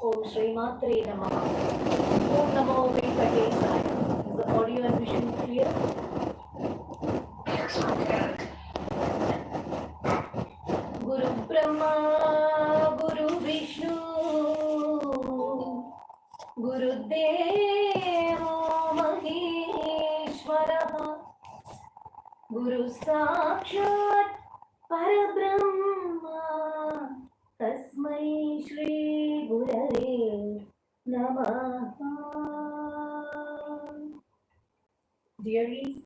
Om Shri Mathrey Namaha. Om Namo Venkatesaya. Is the audio and vision clear? Guru Brahma, Guru Vishnu, Guru Deva Maheshwara, Guru Sakshat Parabrahma, Tasmai Sree Gurave Namaha. Dearies,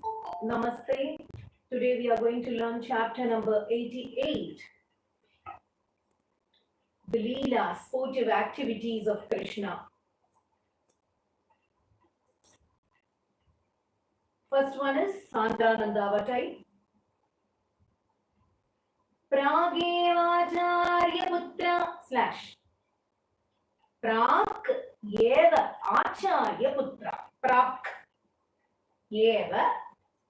Namaste. Today we are going to learn chapter number 88. The Leela, sportive activities of Krishna. First one is Sandranandavatai. Pragevacharya putra slash Prak Yeva Acharya putra. Prak Yeva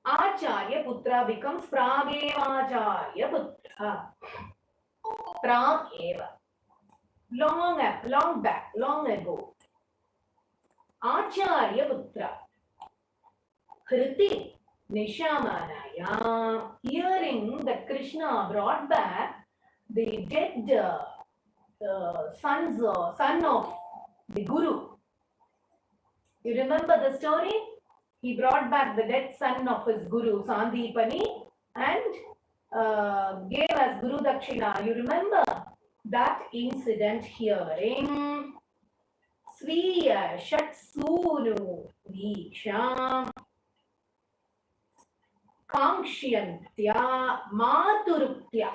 Acharya putra becomes Pragevacharya putra. Prak Eva. Long back, long ago. Acharya putra. Kriti Nishamanayam. Hearing that Krishna brought back the dead son of the Guru. You remember the story? He brought back the dead son of his Guru, Sandipani, and gave as Guru Dakshina. You remember that incident hearing? Sriya Shatsunu Viksham Kankshiyantya Maturuptya.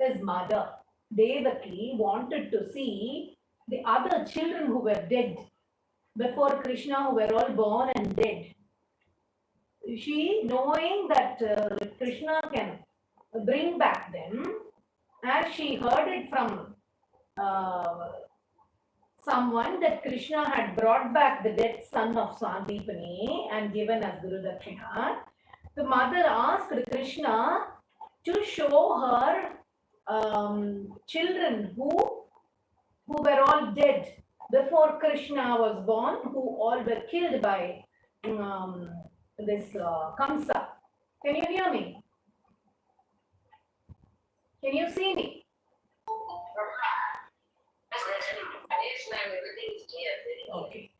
His mother, Devaki, wanted to see the other children who were dead before Krishna, who were all born and dead. She, knowing that Krishna can bring back them, as she heard it from someone that Krishna had brought back the dead son of Sandipani and given as Guru Dakshina, the mother asked Krishna to show her children who were all dead before Krishna was born, who all were killed by this Kamsa. Can you hear me? Can you see me? Okay.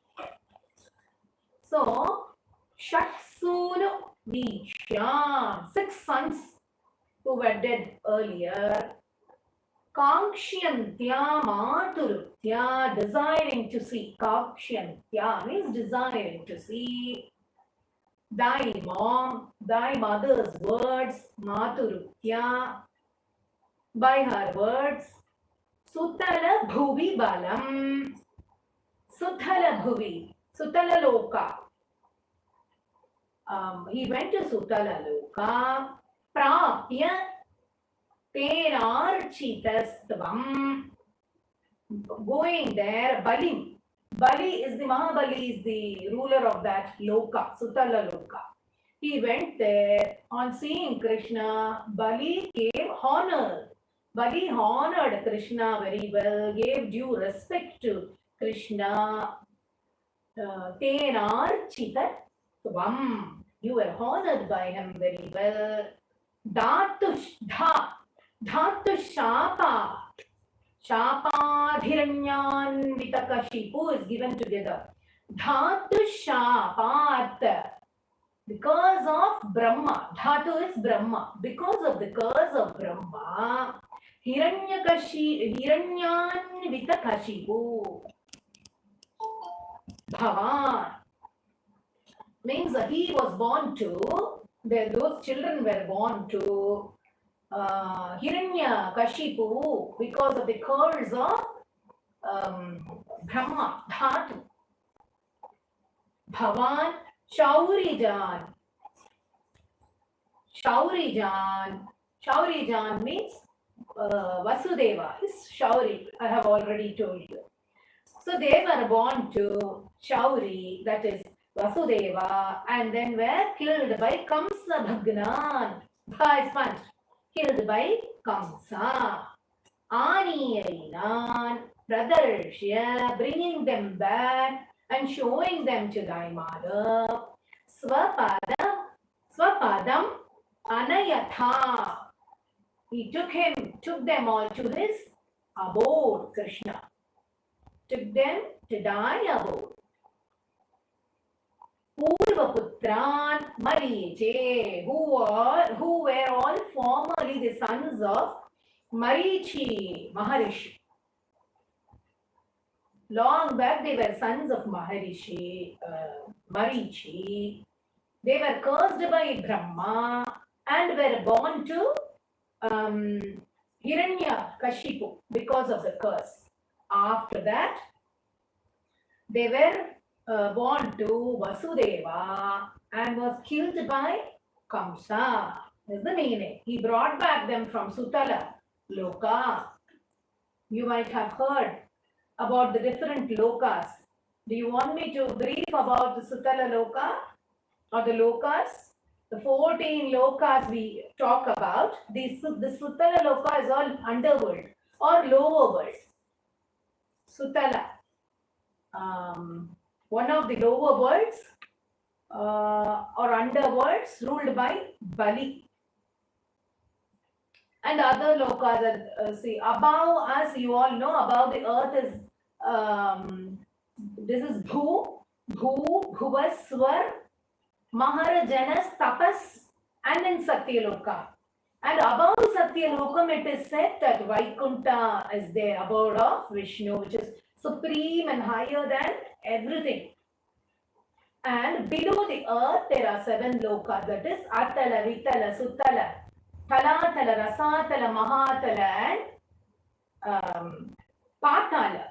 So, Shatsunu Vishyam, 6 sons who were dead earlier. Kankshiyantya Maturuptya, desiring to see. Kakshiyantya means desiring to see. Thy mom, thy mother's words, Maturuptya, by her words. Sutala Bhuvi Balam. Sutala Bhuvi, Sutala Loka. He went to Sutala Loka. Prapya Tenarchitastvam. Going there, Bali. Bali is the Mahabali, is the ruler of that Loka, Sutala Loka. He went there. On seeing Krishna, Bali gave honor. Bali honored Krishna very well, gave due respect to Krishna. Tenarchitastvam. You were honored by him very well. Dhatu Shapa. Shapadhiranyanvitakashipu is given together. Dhatu Shapat. Because of Brahma. Dhatu is Brahma. Because of the curse of Brahma. Hiranyanvitakashipu. Bhavan. Means he was born to, those children were born to Hiranyakashipu because of the curse of Brahma, Dhatu. Bhavan Shaurijan. Shaurijan means Vasudeva is Shauri. I have already told you. So they were born to Shauri, that is Vasudeva, and then were killed by Kamsa Bhagnan. Killed by Kamsa. Aniyanan, Pradarshya, bringing them back and showing them to thy mother. Swapadam, Anayatha. He took them all to his abode, Krishna. Took them to thy abode. Purvaputran Mariche, who were all formerly the sons of Marichi Maharishi. Long back they were sons of Marichi. They were cursed by Brahma and were born to Hiranyakashipu because of the curse. After that, they were born to Vasudeva and was killed by Kamsa. That's the meaning. He brought back them from Sutala Loka. You might have heard about the different lokas. Do you want me to brief about the Sutala Loka or the lokas? The 14 lokas we talk about, the Sutala Loka is all underworld or lower world. Sutala. One of the lower worlds or underworlds ruled by Bali. And other lokas, see, above us, you all know, above the earth is, this is Bhu, Bhuva, Swar, Maharajanas, Tapas, and then Satyaloka. And above Satyalokam, it is said that Vaikunta is the abode of Vishnu, which is supreme and higher than everything. And below the earth, there are 7 lokas, that is Atala, Vitala, Sutala, Talatala, Rasatala, Mahatala, and Patala.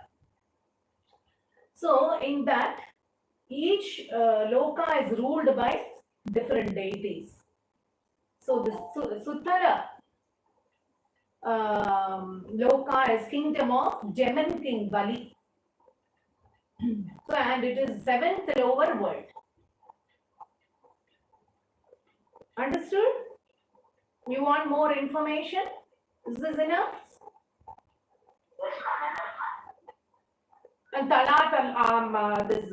So, in that, each loka is ruled by different deities. So, the Sutala loka is kingdom of Demon King Bali. So, and it is 7th lower world. Understood? You want more information? Is this enough? And Talatala, this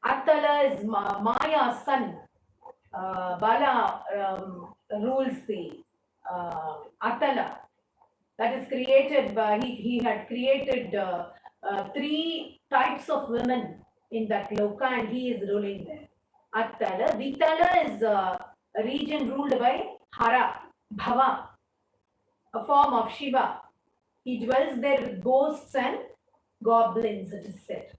Attala is Maya's son. Bala rules the Attala. That is created by, he had created 3 types of women in that loka and he is ruling there. Attala. Vitala is a region ruled by Hara, Bhava, a form of Shiva. He dwells there with ghosts and goblins, it is said.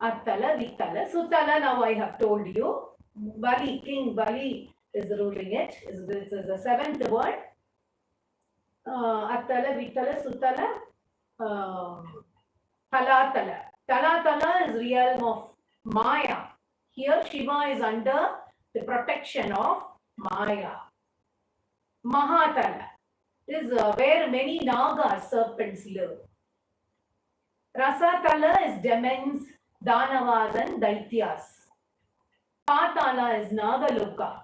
Attala, Vitala. Sutala, now I have told you. Bali, King Bali is ruling it. This is the 7th word. Attala, Vitala, Sutala, Talatala. Talatala is realm of Maya. Here Shiva is under the protection of Maya. Mahatala is where many Naga serpents live. Rasatala is demons, Danavas and Daityas. Patala is Nagaloka.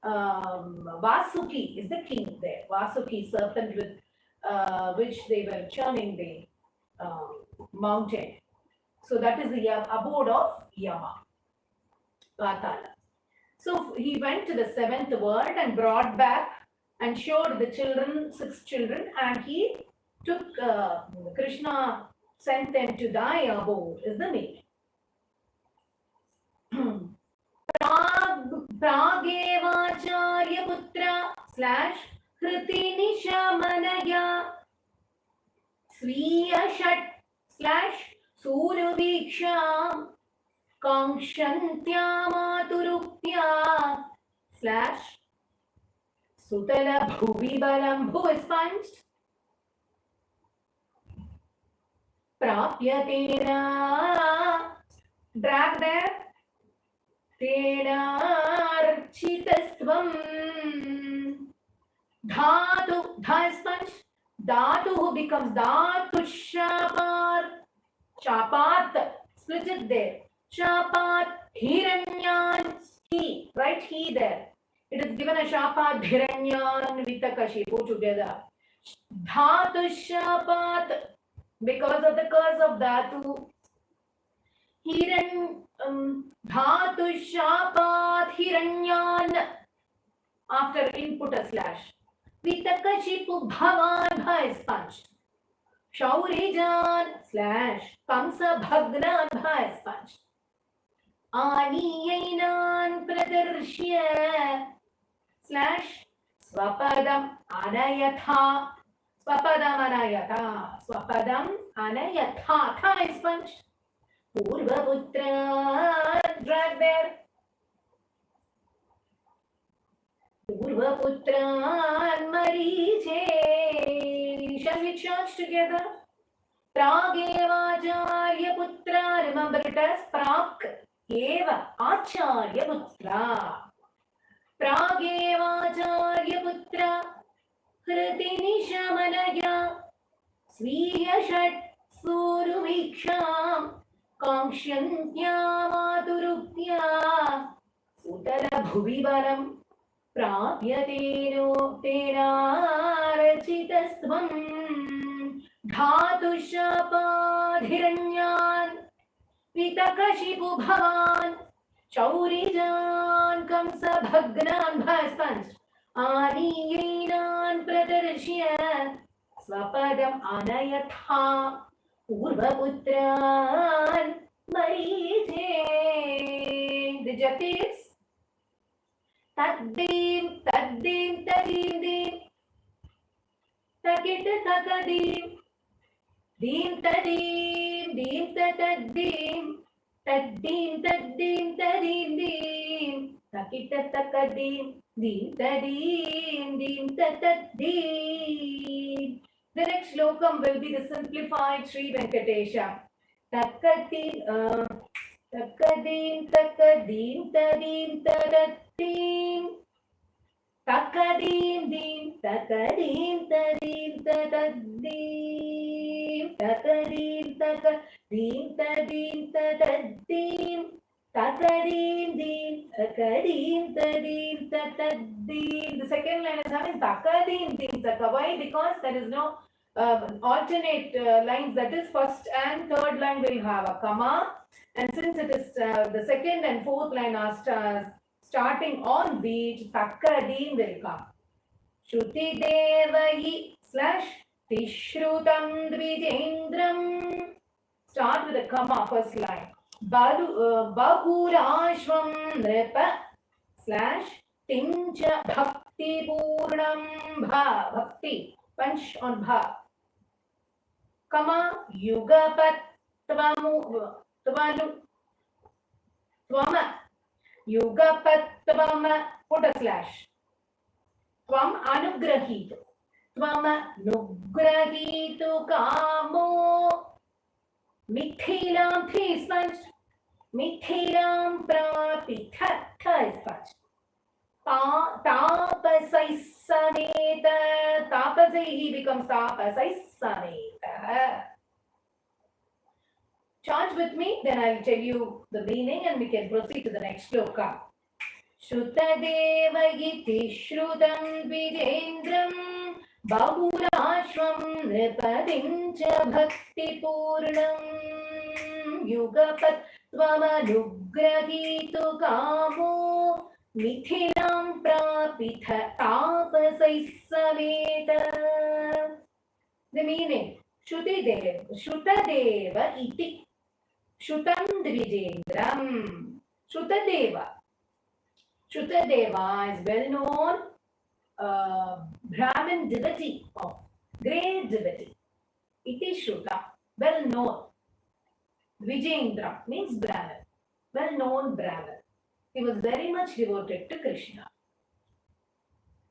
Vasuki is the king there. Vasuki, serpent with which they were churning the mountain. So that is the abode of Yama. Patala. So he went to the 7th world and brought back and showed the children, 6 children, and he took Krishna sent them to thy abode, is the meaning. Pragevacharya putra / Kriti Nishamanaya Sriya Shat / Suruviksha Kankshantyā Maturupya / Sutala Bhuvi Balam. Who is punched? Prapyatena. Drag there. Tena Architastvam. Dhatu. Dha is punched. Dhatu who becomes Dhatu Shapar. Shapat. Split it there. Shapat Hiranyan. He. Right? He there. It is given a Shapat Hiranyan Vitakashipu together. Dhatu shapat, because of the curse of Dhatu. Dhatu shapat hiranyan, after input a slash. Vitakashipu bhavan bha is punched. Shaurijan slash kamsa bhagnan bha is punched. Aniyainan pradarshya slash swapadam anayatha. Swapadam anayatha. Swapadam anayatha. Tha is punched. Purvaputra, drag there. Purvaputran mariche. Shall we chant together? Pragevacharya putra. Remember it as Prak eva acharya putra. Pragevacharya putra. Hritinishamanaya. Sviyashat suruviksham. Kankshantya maturuptya. Utara bhuvivaram. Prapyateno terarachitastvam. Dhatu shapadhiranyan. Vitakashipu bhavan. Shaurijan kamsa bhagnan bhaspans. Aniyenan pradarshya. Swapadam anayatha. Purvaputran marite. The Jathis. Taddim, taddim, tadim, dim. Takit, takadim. Dim, tadim, dim, taddim. Taddim, taddim, tadim, dim. Takit, takadim. Dim, tadim, dim, taddim. The next slokam will be the simplified Sree Venkatesaya. Takadim, takadim, takadim, tadim, tadadim. Takadim, dim, takadim, tadim, tadadim. Takadim, takadim, tadim, tadadim. Takadim, dim, takadim, tadim, tadadim. The second line is having takadim, dim, taka. Why? Because there is no alternate lines, that is first and third line will have a comma, and since it is the second and fourth line are starting on beat, takkadim will come. Shruti devayi slash tishrutam dvijendram. Start with a comma, first line. Bahurashvam nripa slash tincha bhakti purnam bha. Bhakti, punch on bha. Comma, yugapat tvama. Yugapat tvama, put a slash. Tvam anugrahitu. Tvam nugrahitu kamo. Mithilam, thi is punched. Mithilam prapitha, tha is punched. Tapasai sameta. Tapasai, he becomes tapasai sameta. Chant with me, then I will tell you the meaning and we can proceed to the next sloka. Shrutadeva iti shrutam dvijendram. Bahurashvam nripadim cha bhakti purnam. Yugapat tvamanugrahitu kamo. Mithilam prapitha tapasai sameta. The meaning. Shrutadeva iti. Shrutam dvijendram. Shrutadeva. Shrutadeva is well known Brahmin devotee of great devotee. Iti Shruta, well known. Vijendra means Brahmin, well known Brahmin. He was very much devoted to Krishna.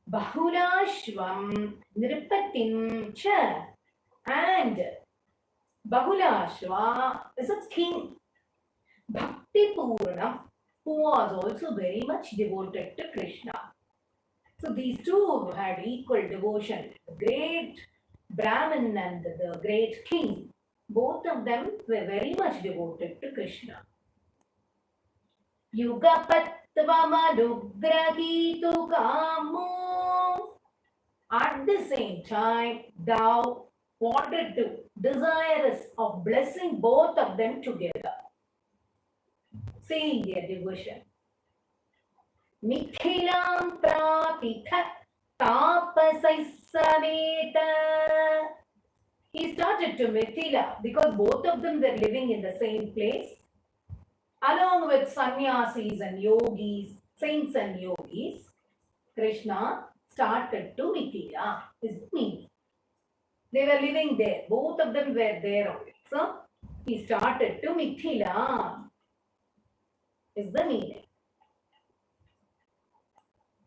Bahulashvam nripatim cha, and Bahulashva is a king. Bhakti Purnam, who was also very much devoted to Krishna. So these two had equal devotion. The great Brahmin and the great king, both of them were very much devoted to Krishna. Yugapatvamanugrahitu kamo. At the same time, thou wanted to, desirous of blessing both of them together, seeing their devotion. Mithilam prapitha tapasaisameta. He started to Mithila because both of them were living in the same place, along with sannyasis and yogis, saints and yogis. Krishna started to Mithila, is the meaning. They were living there, both of them were there only. So he started to Mithila, is the meaning.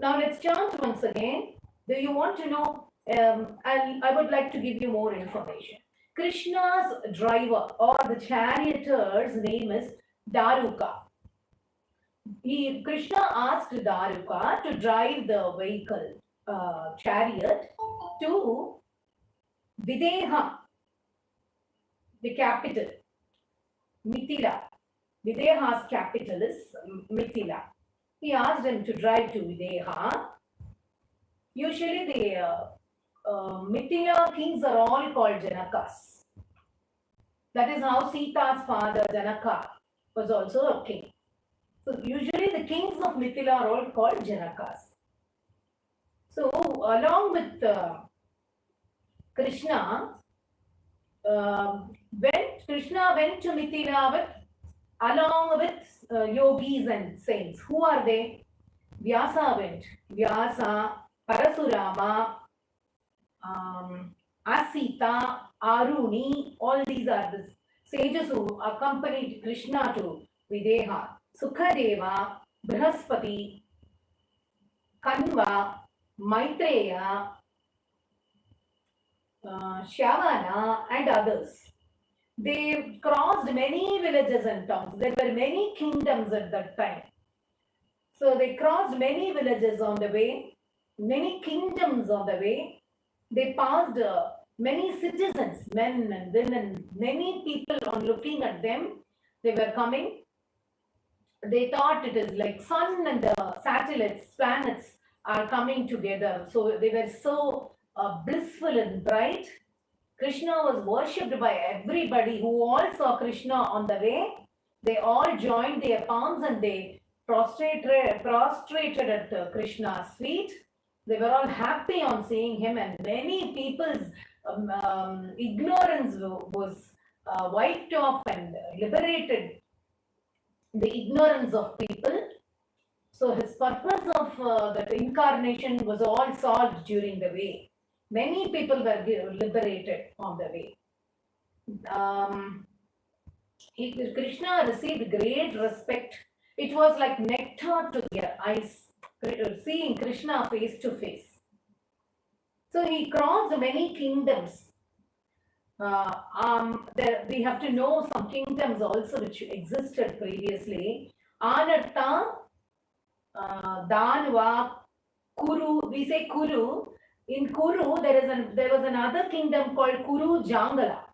Now let's chant once again. Do you want to know? I would like to give you more information. Krishna's driver or the charioteer's name is Daruka. Krishna asked Daruka to drive the vehicle, chariot, to Videha, the capital, Mithila. Videha's capital is Mithila. He asked him to drive to Videha. Usually the Mithila kings are all called Janakas. That is how Sita's father Janaka was also a king. So usually the kings of Mithila are all called Janakas. So along with Krishna, when Krishna went to Mithila along with yogis and saints, who are they? Vyasa went. Vyasa, Parasurama, Asita, Aruni, all these are the sages who accompanied Krishna to Videha. Sukadeva, Brihaspati, Kanva, Maitreya, Shavana and others. They crossed many villages and towns. There were many kingdoms at that time. So they crossed many villages on the way, many kingdoms on the way. They passed many citizens, men and women, many people on looking at them. They were coming. They thought it is like sun and the satellites, planets are coming together. So they were so blissful and bright. Krishna was worshipped by everybody who all saw Krishna on the way. They all joined their palms and they prostrated at Krishna's feet. They were all happy on seeing him, and many people's ignorance was wiped off and liberated the ignorance of people. So his purpose of that incarnation was all solved during the way. Many people were liberated on the way. Krishna received great respect. It was like nectar to their eyes, seeing Krishna face to face. So he crossed many kingdoms. We have to know some kingdoms also which existed previously. Anartha, Danva, Kuru. We say Kuru. In Kuru, there was another kingdom called Kuru Jangala.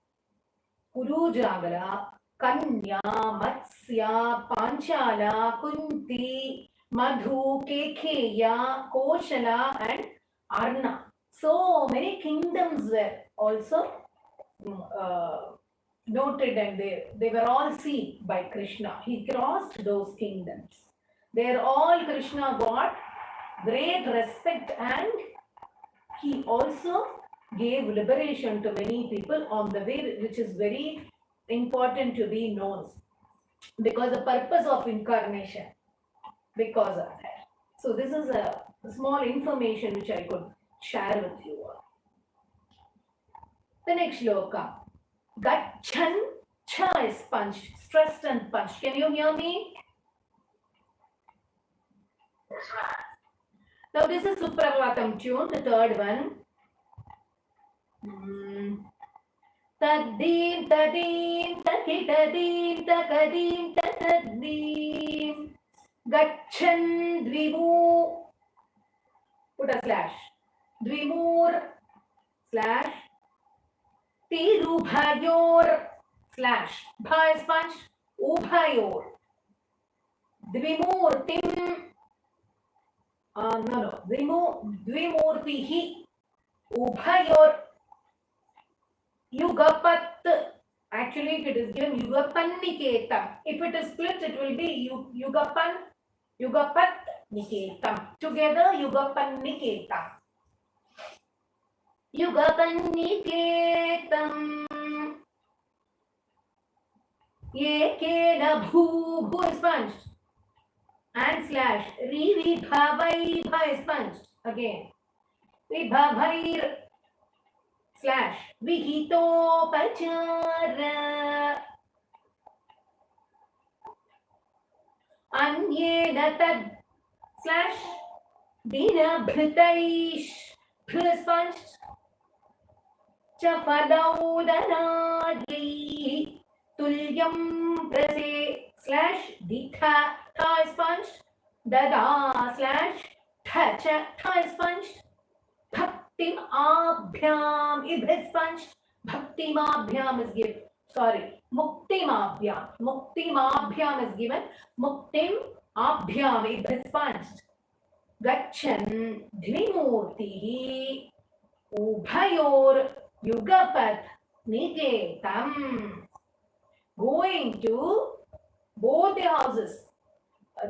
Kuru Jangala, Kanya, Matsya, Panchala, Kunti, Madhu, Kekeya, Koshala, and Arna. So many kingdoms were also noted, and they were all seen by Krishna. He crossed those kingdoms. There all Krishna got great respect, and he also gave liberation to many people on the way, which is very important to be known, because the purpose of incarnation, because of that. So this is a small information which I could share with you all. The next shloka. Gachan, cha is punched, stressed and punched. Can you hear me? That's right. Now this is Suprabhatam tune, the third one. Tadim, tadim, takitadim, takadim, tatadim. Gachan dvimu. Put a slash. Dvimur slash. Tirubhayor slash. Bha is punched. Ubhayor. Dvimurtim. Dvimurtihi. Ubhayor Yugapat. Actually, if it is given Yugapan Niketam. If it is split, it will be Yugapan, Yugapat Niketam. Together, Yugapan Niketam. Yugapan Niketam. Yekena Bhu is punched. And slash. Vibhavai is punched. Again. Vibhavair slash. Vihitopachara. Anyena tad slash. Dina bhritaish. Is punched. Chafadaudanadli. Tulyam prase slash. Ditha is punched. Dada slash. Tha is punched. Bhaktim abhyam is punched. Bhaktim abhyam is given. Sorry, muktim abhyam is given. Muktim abhyam is punched. Gachan dvimurti ubhayor yugapat niketam. Going to both the houses.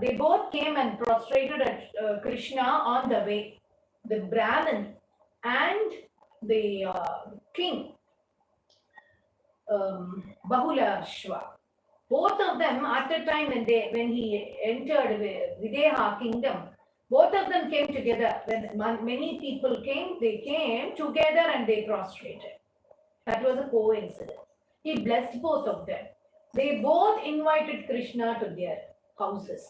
They both came and prostrated at Krishna on the way. The Brahmin and the king, Bahula Shva. Both of them, at the time when he entered Videha kingdom, both of them came together. When many people came, they came together and they prostrated. That was a coincidence. He blessed both of them. They both invited Krishna to their houses.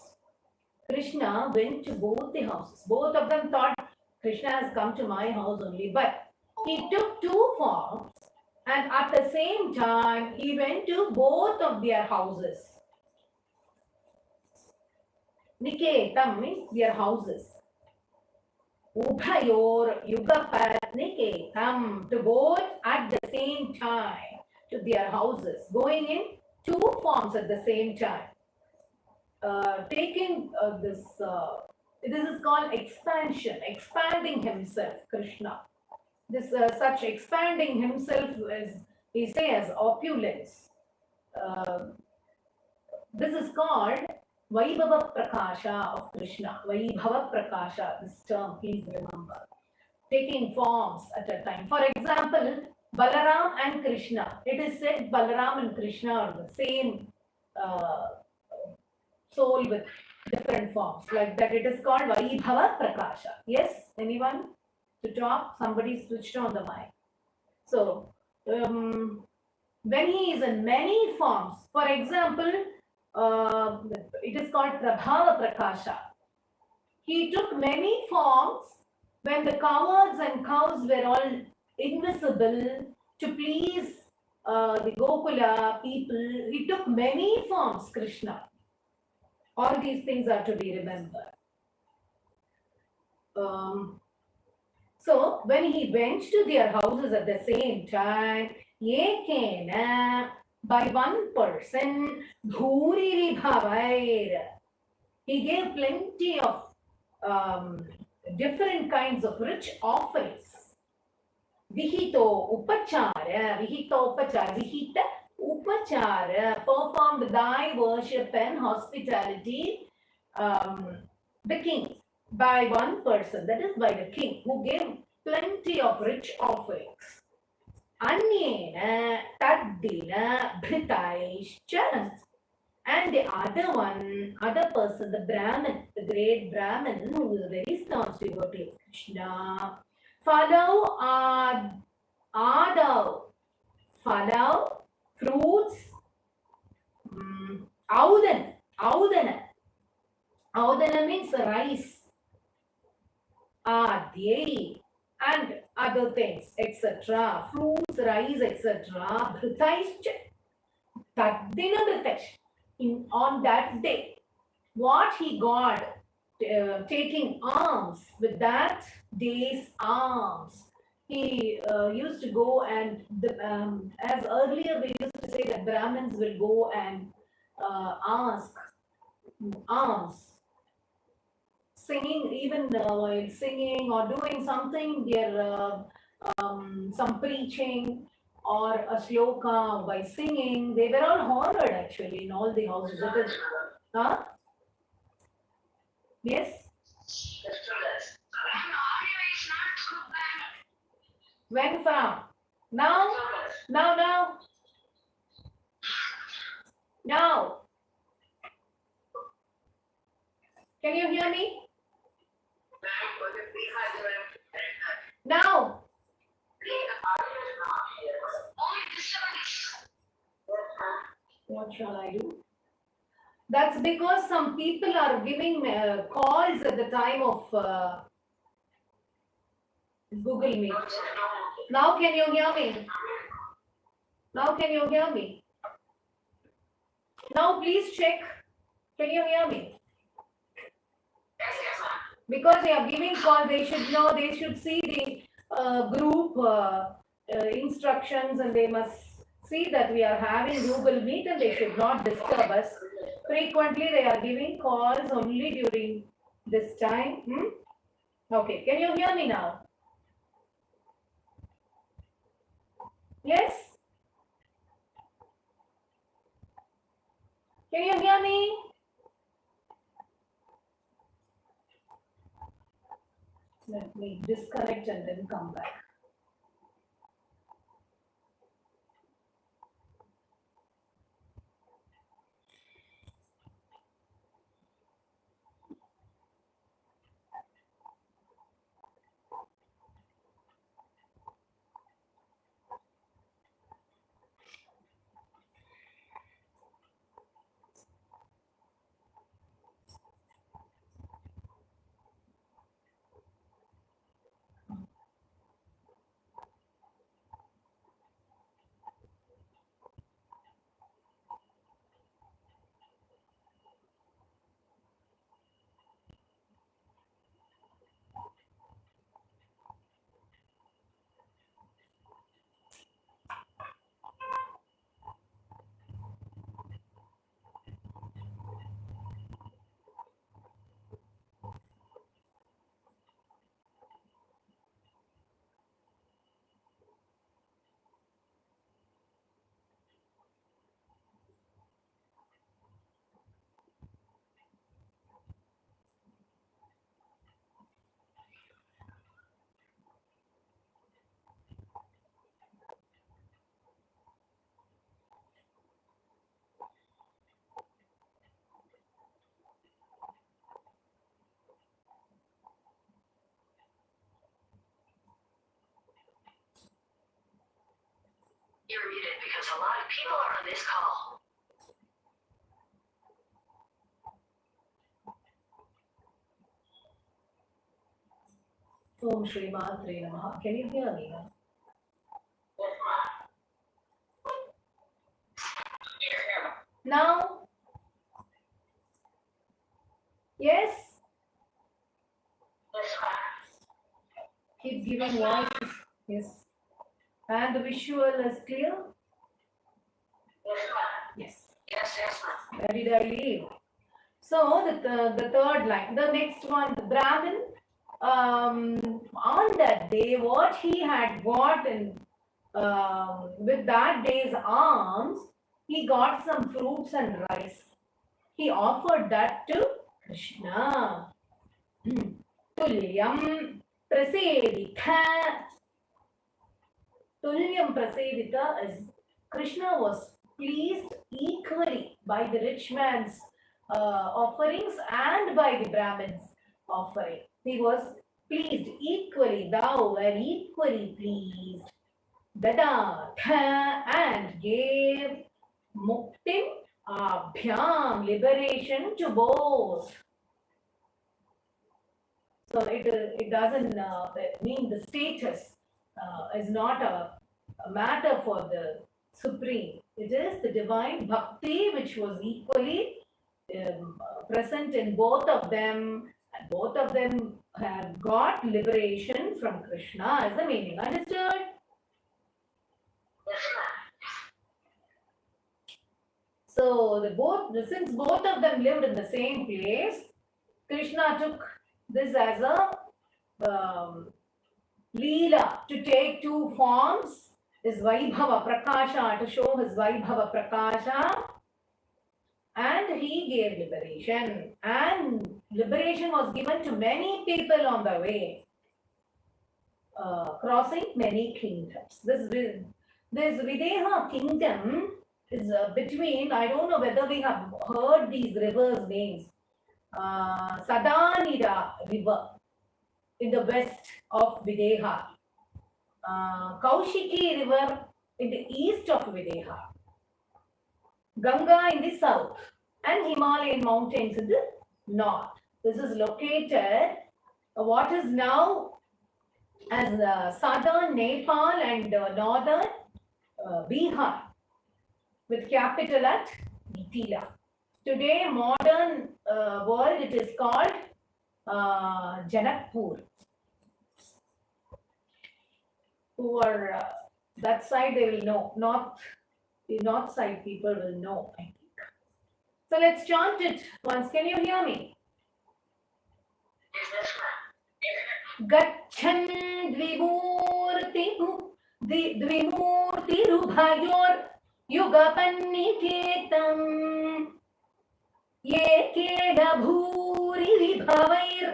Krishna went to both the houses. Both of them thought Krishna has come to my house only, but he took two forms and at the same time he went to both of their houses. Niketam means their houses. Ubhayor yugapat niketam, to both at the same time to their houses, going in two forms at the same time. Taking this is called expansion, expanding himself, Krishna. This such expanding himself as we say as opulence. This is called Vaibhava Prakasha of Krishna. Vaibhava Prakasha, this term, please remember. Taking forms at a time. For example, Balaram and Krishna. It is said Balaram and Krishna are the same soul with different forms. Like that, it is called Vaibhava Prakasha. Yes? Anyone to talk? Somebody switched on the mic. So, when he is in many forms, for example, it is called Prabhava Prakasha. He took many forms when the cowards and cows were all invisible to please the Gokula people. He took many forms, Krishna. All these things are to be remembered. So, when he went to their houses at the same time, Yekena, by one person, Bhuriri Bhavair, he gave plenty of different kinds of rich offerings. Vihita Upachara, performed thy worship and hospitality, the king, by one person, that is by the king, who gave plenty of rich offerings. Anyena taddina bhritaishcha. And the other person, the Brahmin, the great Brahmin, who is a very staunch devotee of Krishna, follow fruits, Audana means rice, Adyai, and other things, etc. Fruits, rice, etc. On that day, what he got, taking alms with that day's alms, he used to go and, as earlier we used to say that Brahmins will go and ask alms. Singing, even while singing or doing something, their some preaching or a shloka by singing. They were all honored actually in all the houses. It is, huh? Yes? When from? Now? Now? Now? Can you hear me? Now? What shall I do? That's because some people are giving calls at the time of Google Meet. Now can you hear me? Now can you hear me? Now please check. Can you hear me? Because they are giving call, they should know, they should see the group instructions, and they must see that we are having Google Meet and they should not disturb us. Frequently they are giving calls only during this time. Okay, can you hear me now? Yes? Can you hear me? Let me disconnect and then come back. You're muted because a lot of people are on this call. Om Shri Mathrey Namaha. Can you hear me now? Now? Yes? Keep giving voices. Yes. And the visual is clear? Yes. Where did I leave? So the third line, the next one, the Brahmin, on that day, what he had got in, with that day's alms, he got some fruits and rice. He offered that to Krishna. Tulyam praseditha. Tulyam prasedita is Krishna was pleased equally by the rich man's offerings and by the Brahmin's offering. He was pleased equally. Thou were equally pleased. Dadatha, and gave muktim abhyam, liberation to both. So it doesn't mean the status is not a matter for the Supreme. It is the divine bhakti which was equally present in both of them, and both of them have got liberation from Krishna as the meaning. Understood? So since both of them lived in the same place, Krishna took this as a Leela, to take two forms, is Vaibhava Prakasha, to show his Vaibhava Prakasha. And he gave liberation. And liberation was given to many people on the way, crossing many kingdoms. This Videha kingdom is between, I don't know whether we have heard these rivers' names. Sadanida river in the west of Videha. Kaushiki river in the east of Videha. Ganga in the south and Himalayan mountains in the north. This is located what is now as southern Nepal and northern Bihar, with capital at Mithila. Today, modern world, it is called Janakpur. Who are that side, they will know. The north side people will know, I think. So let's chant it once. Can you hear me? Gachan dvimurtirubhayor yugapanniketam yekeda bhuri vibhavair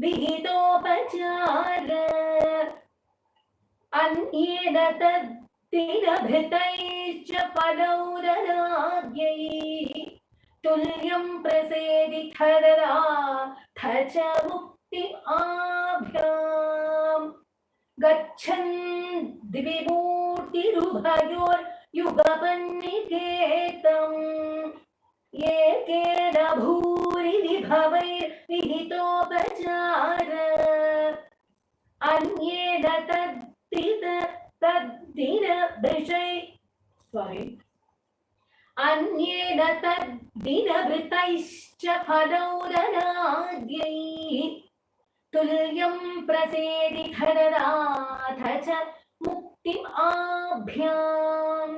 vihitopachara anyeda tadtirabhitaischa falaudanadhyai tulyam prasedithadara thacha mukti abhyam gachan divimurtirubhayor yugapanniketam yekeda bhuri vibhavair vihitopachara anyeda taddina brishay anyeda taddina britaischa falaudanadhyai tulyam prasedithadara cha muktim abhyam.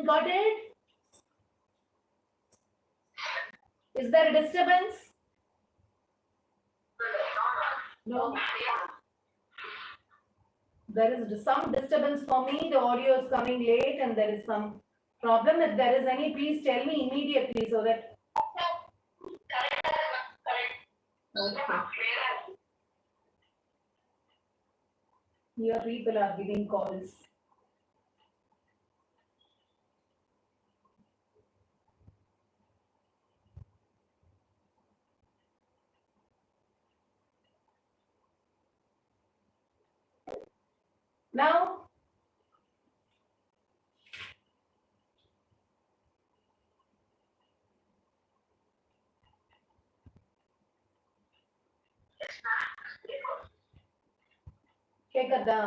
Got it? Is there a disturbance? No. There is some disturbance for me. The audio is coming late and there is some problem. If there is any, please tell me immediately so that. Okay. Here people are giving calls. Now, Kekada.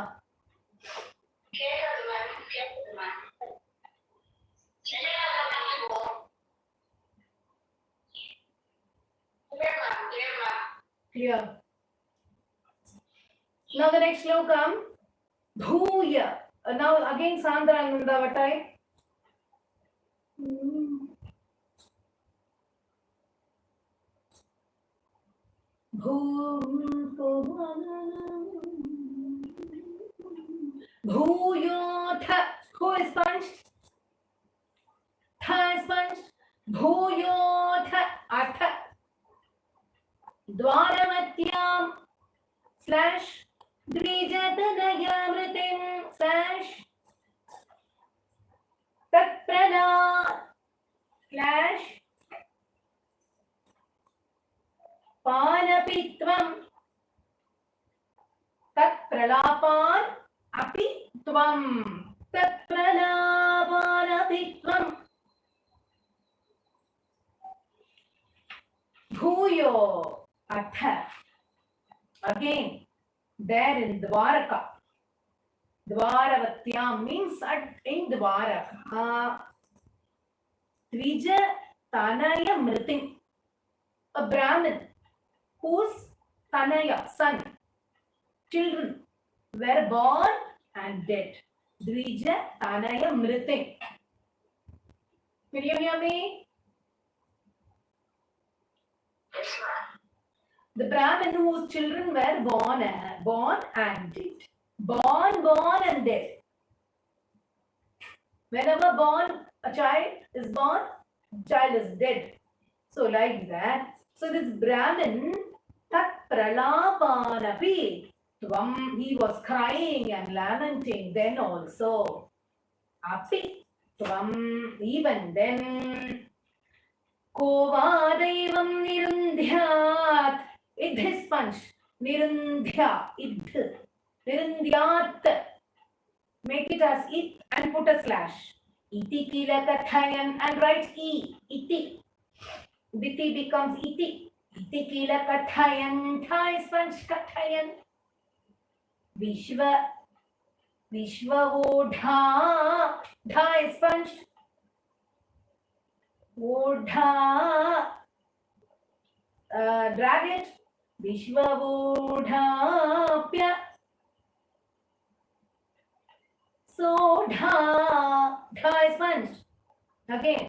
Clear. Now the next sloka. Bhuya. Now again Sandrananda Vatai. Bhuyo tha. Who is punched? Tha is punched. Bhuyo tha. Atha. Dwaramatyam slash Dvijatanayamritim slash Tatprana slash Panapitvam Tatpralapan Apitvam Tatpralapanapitvam Bhuyo Atha. Again, there in Dwaraka. Dwaravatyam means in Dwaraka. Tvija Tanaya Mritim. A Brahmin whose Tanaya, son, children were born and dead. Dvija Tanaya Mritim. Can you hear me? The Brahmin whose children were born and dead. Born and dead. Whenever a child is born, child is dead. So like that. So this Brahmin, tat pralapanapi, he was crying and lamenting then also. Api, even then. Kovadaivam nirundhyat. Idh is punched. Nirundhya. Idh. Nirundhyat. Make it as it and put a slash. Iti kila kathayan and write e. Iti. Diti becomes iti. Iti kila kathayan. Tha is punched. Kathayan. Vishva. Vishvavodha. Dha is punched. Vodha. Drag it. Vishvavodhapya. Sodha. Dha is punched. Again.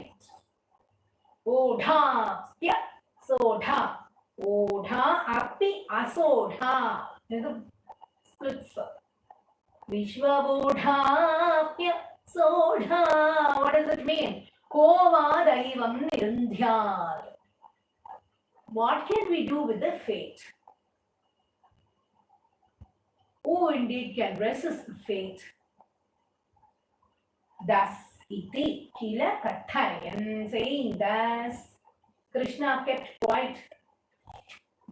Odhapya. Sodha. Odha api asodha. There's a split. Vishvavodhapya. Sodha. What does it mean? Kovadaivam nirundhyat. What can we do with the fate? Who indeed can resist the fate? Thus, iti kila kathayan, saying thus, Krishna kept quiet.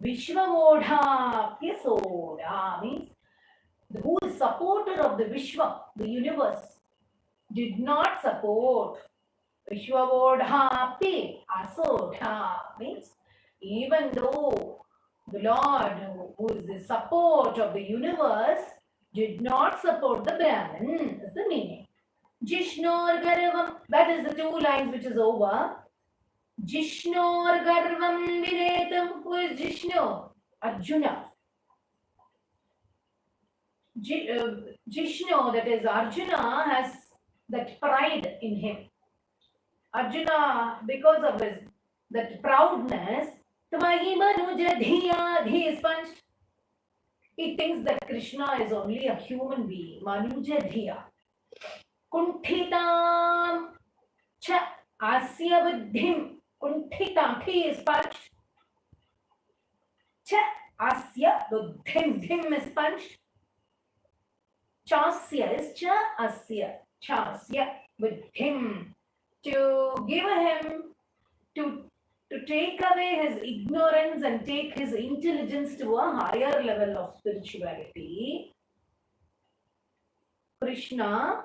Vishvavodha pyasoda means who is supporter of the Vishwa, the universe, did not support. Vishvavodha pi asodha means even though the Lord, who is the support of the universe, did not support the Brahmin, is the meaning. Jishnor Garvam, that is the 2 lines which is over. Jishnor Garvam Videtam, who is Jishnu? Arjuna. Jishnu, that is Arjuna, has that pride in him. Arjuna, because of his that proudness, Jathi is punched. He thinks that Krishna is only a human being. Manuja dhiya. Kunthitam cha asya buddhim. Kunthitam, he is punched. Cha asya buddhim, dhim is punched. Chasya is cha asya. Chasya buddhim. To give him, to take away his ignorance and take his intelligence to a higher level of spirituality. Krishna,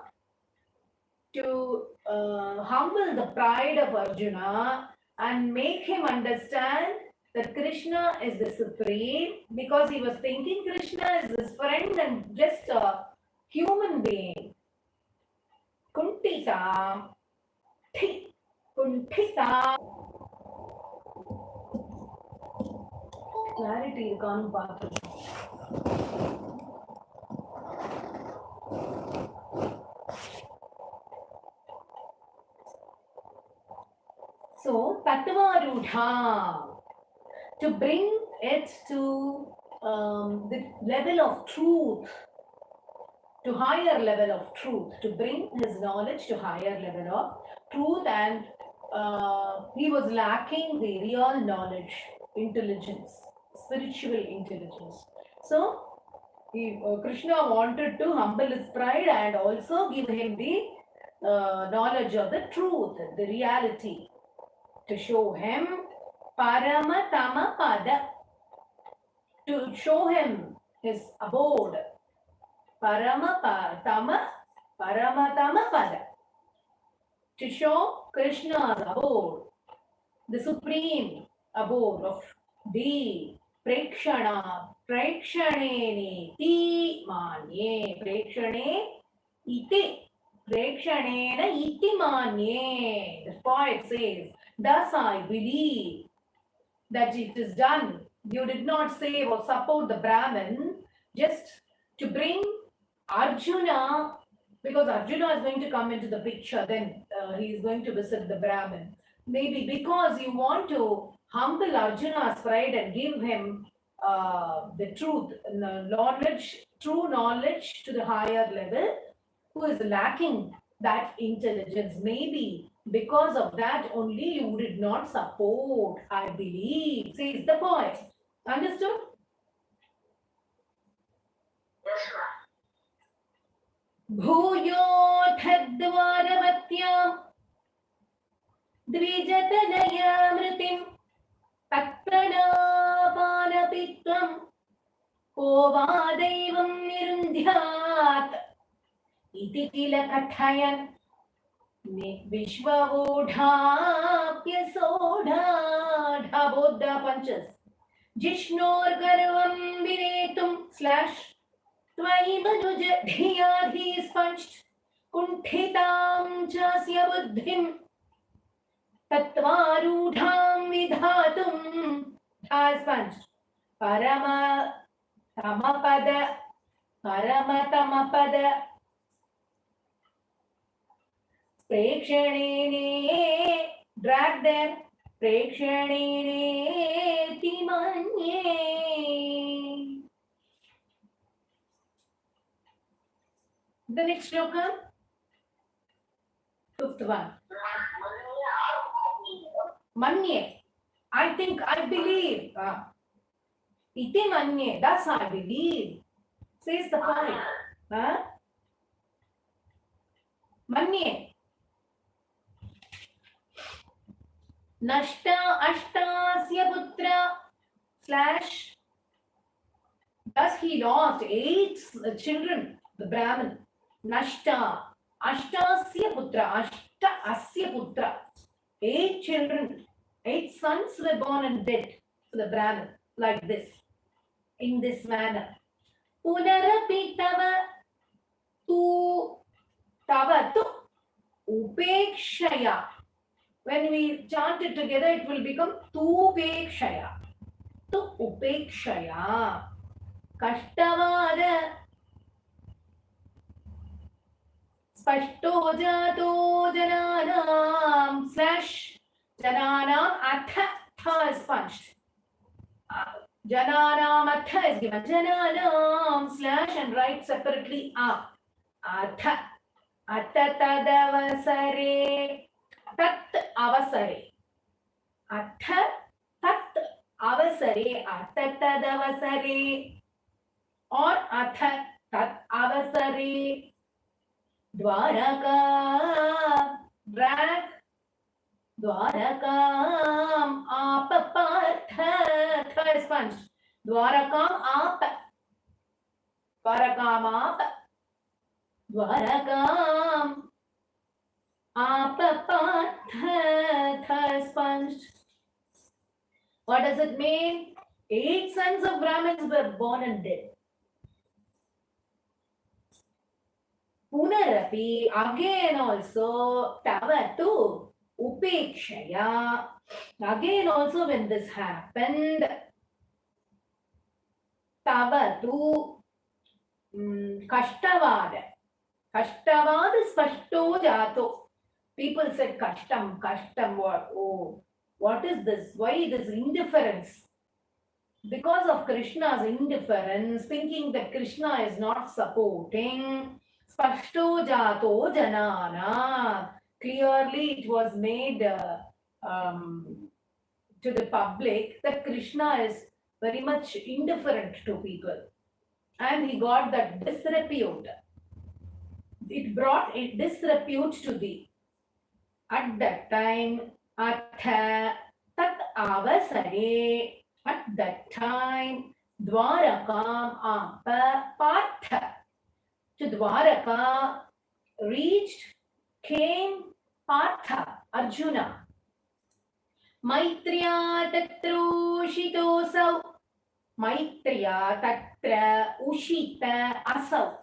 to humble the pride of Arjuna and make him understand that Krishna is the supreme, because he was thinking Krishna is his friend and just a human being. Kuntita. Kuntita. Clarity irukanu paathu. So Tattvarudha, to bring it to the level of truth, to higher level of truth, to bring his knowledge to higher level of truth, and he was lacking the real knowledge, intelligence, spiritual intelligence. So Krishna wanted to humble his pride and also give him the knowledge of the truth, the reality, to show him Paramatama Pada, to show him his abode. Paramatama Pada, to show Krishna's abode, the supreme abode of the Prekshana, Prekshaneni Ti Manye, Prekshane Iti, Prekshanena Iti Manye. The poet says, thus I believe that it is done. You did not save or support the Brahmin just to bring Arjuna, because Arjuna is going to come into the picture, then he is going to visit the Brahmin. Maybe because you want to humble Arjuna's pride and give him the truth, knowledge, true knowledge to the higher level, who is lacking that intelligence. Maybe because of that only you did not support, I believe, says the poet. Understood? Yes, ma'am. भूयोऽथद्वारवत्यां द्विजतनयामृतिं तत्प्रणापानपि त्वं को वा दैवं निरुन्ध्यात् इति किल कथयन् विश्ववोढाप्यसोढा punches जिष्णोर्गर्वं विनेतुं / त्वयि मनुज धियाधीः punched कुण्ठितां चास्य बुद्धिं तत्त्वारूढां विधातुं has punched परमतमपद प्रेक्षणेने drag there प्रेक्षणेनेति मन्ये. The next shloka, fifth one. Manye. I think, I believe. Iti manye. Thus I believe. Says the poet. Manye. Nashta ashtasya putra / thus he lost 8 children, the Brahmin. Nashta ashtasya putra, ashta asya putra. 8 children, 8 sons were born and dead to the Brahmin, like this, in this manner. Punarapi tava tu upekshaya. When we chant it together, it will become tupekshaya. Tu upekshaya. Kashtavada spashto jato jananam / jananam atha is punched. Jananam atha is given. Jananam / and write separately atha. Atatadavasare. Tat avasare. Atha tat avasare. Atatadavasare. Or atha tat avasare. Dwaraka. Drag. Dwarakam apapartha. Third is punched. Dwarakam apa. Dwarakam apa. Dwarakam apapartha. Third is punched. What does it mean? 8 sons of Brahmins were born and dead. Punarapi, again also, tavatu, upekshaya. Again also when this happened, tavatu, kashtavada. Kashtavada spashto jato. People said kashtam, what? Oh, what is this? Why this indifference? Because of Krishna's indifference, thinking that Krishna is not supporting, spashto jato janana. Clearly it was made to the public that Krishna is very much indifferent to people. And he got that disrepute. It brought a disrepute to thee. At that time, atha tat avasare. At that time, Dwarakam apa partha. To Dwaraka reached, came Partha, Arjuna. Maitriya tatra ushitosau. Maitriya tatra ushita asau.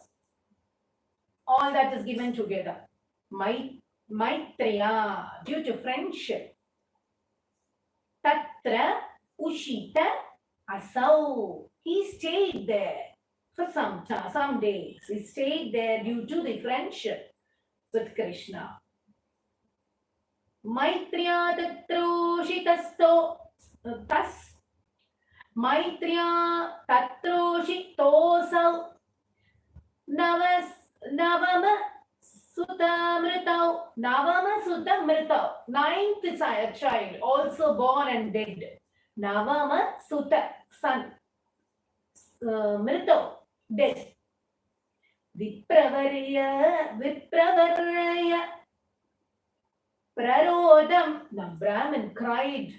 All that is given together. Maitriya, due to friendship. Tatra ushita asau. He stayed there for some days. He stayed there due to the friendship with Krishna. Maitriya tatroshitasto tas Maitriya tatroshitosau Navama Sutamritau. Navama Sutamritau. Ninth child, also born and dead. Navama Suta, son. Mritau, dead. Vipravarya Prarodam. The Brahmin cried.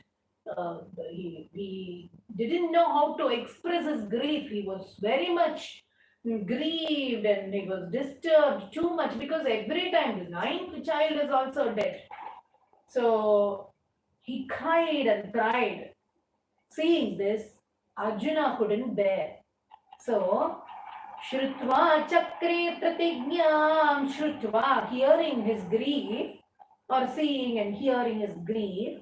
He didn't know how to express his grief. He was very much grieved and he was disturbed too much because every time the ninth child is also dead. So he cried and cried. Seeing this, Arjuna couldn't bear. So, Shrutva Chakre Pratignyam, Shrutva, hearing his grief, or seeing and hearing his grief,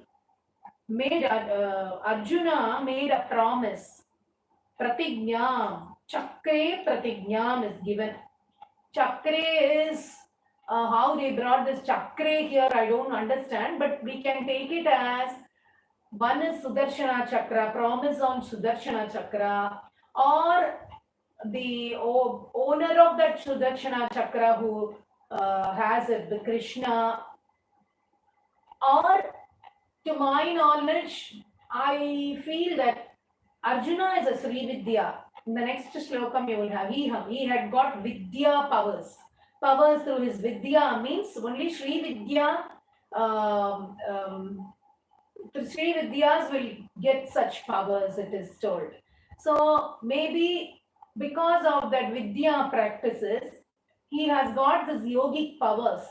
Arjuna made a promise. Pratignyam, Chakre Pratignyam is given. Chakre is how they brought this Chakre here, I don't understand, but we can take it as one is Sudarshana Chakra, promise on Sudarshana Chakra, or the owner of that Sudarshana Chakra who has it, the Krishna, or to my knowledge, I feel that Arjuna is a Sree Vidya. In the next shlokam you will have, he had got Vidya powers. Powers through his Vidya means only Sree Vidya, Sree Vidyas will get such powers, it is told. So maybe because of that Vidya practices, he has got this yogic powers.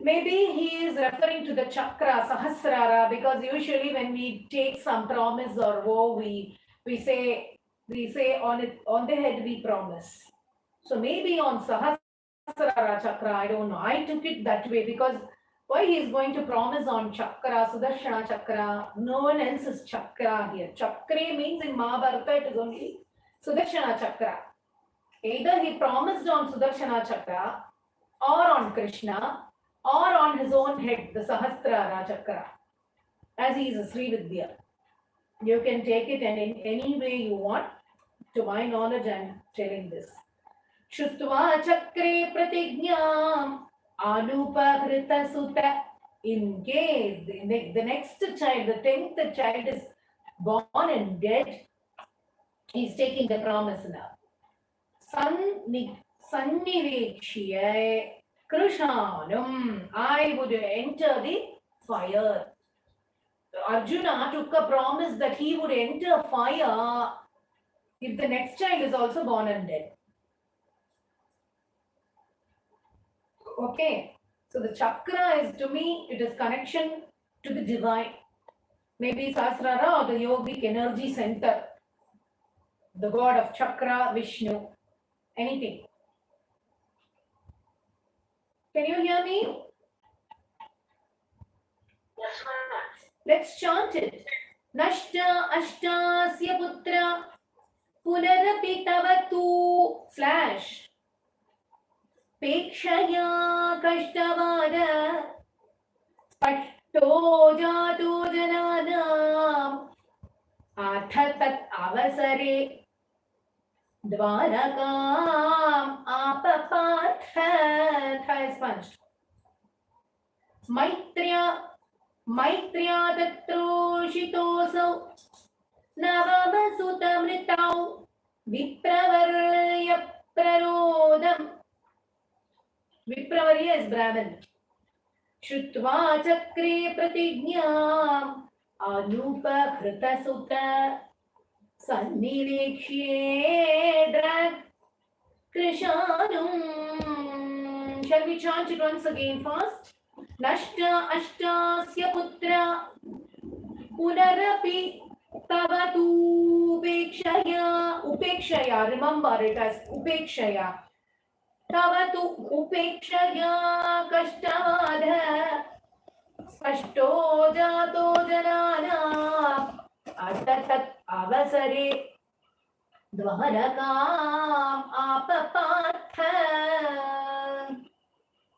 Maybe he is referring to the chakra, Sahasrara, because usually when we take some promise or vow, we say on the head we promise. So maybe on Sahasrara chakra, I don't know. I took it that way because why he is going to promise on chakra, Sudarshana chakra? No one else is chakra here. Chakra means in Mahabharata it is only Sudarshana chakra. Either he promised on Sudarshana chakra or on Krishna or on his own head, the Sahasrara chakra, as he is a Sree Vidya. You can take it and in any way you want. To my knowledge, I am telling this. Shutva chakre pratignyam anupahrita sutta. In case the next child, the 10th child is born and dead, he is taking the promise now. Sannivekshiya Krishanam, I would enter the fire. Arjuna took a promise that he would enter fire if the next child is also born and dead. Okay, so the chakra is, to me, it is connection to the divine. Maybe Sahasrara or the yogic energy center, the god of chakra, Vishnu, anything. Can you hear me? Yes, ma'am. Let's chant it. Nashta ashtasya putra punarapi tavatu / Pekshaya kashtavada spashto jato jananam athatat avasare dvarakam apapatha. Tha is punched. Maitriya tatroshitosau Navama Sutamritau Vipravarya Prarodam. Vipravarya is Brahman. Shrutva Chakre Pratignyam Anupahrita Sutta Sannivekshiye Drag Krishanum. Shall we chant it once again first? Nashta Ashtasya Putra Punarapi Tavatu Upekshaya, remember it as Upekshaya. Tavatu Upekshaya Kashtavadha Spashto Jato Janana Atatat Avasare Dvarakam Apapatha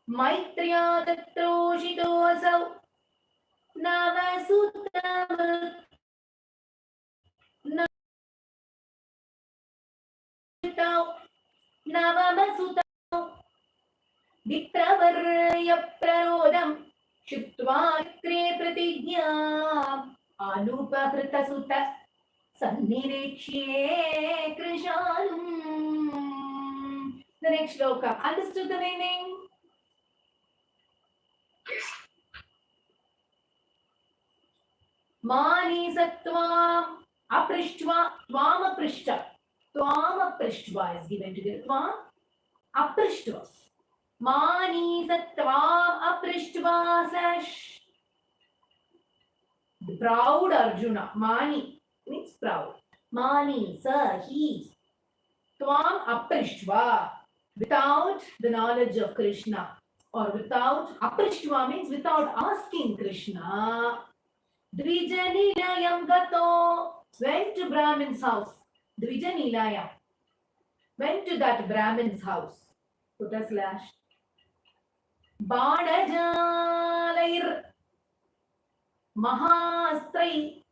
Maitriya Tatroshitosau Navasutam प्ररोदं क्षिप्त्वा क्रे प्रतिज्ञा अनुपहृतसुत सन्निरीक्ष्ये कृशालुम्. The next shloka. Understood the meaning? Mani satvam aprishtva tvam aprishta. Tvam aprishta is given together. Tvam aprishta. Mani satvam aprishta slash. The proud Arjuna. Mani means proud. Mani, sir, he. Tvam aprishta. Without the knowledge of Krishna. Or without, aprishta means without asking Krishna. Dvijanilayam gato went to Brahmin's house. Dvijanilayam went to that Brahmin's house. Put a slash. Badajalair Mahastrai.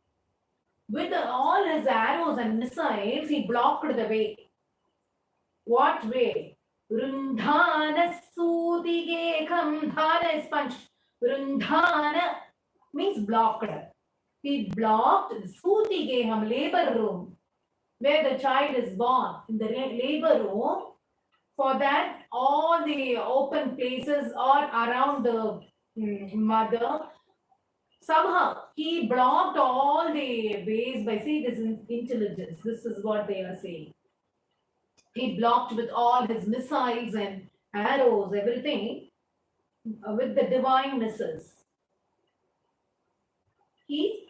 With all his arrows and missiles, he blocked the way. What way? Vrundhana Sudigekam. Dhana is punched. Vrundhana means blocked. He blocked the Sutigeham labor room where the child is born. In the labor room, for that all the open places are around the mother. Somehow he blocked all the ways by saying this intelligence. This is what they are saying. He blocked with all his missiles and arrows, everything, with the divine missiles. He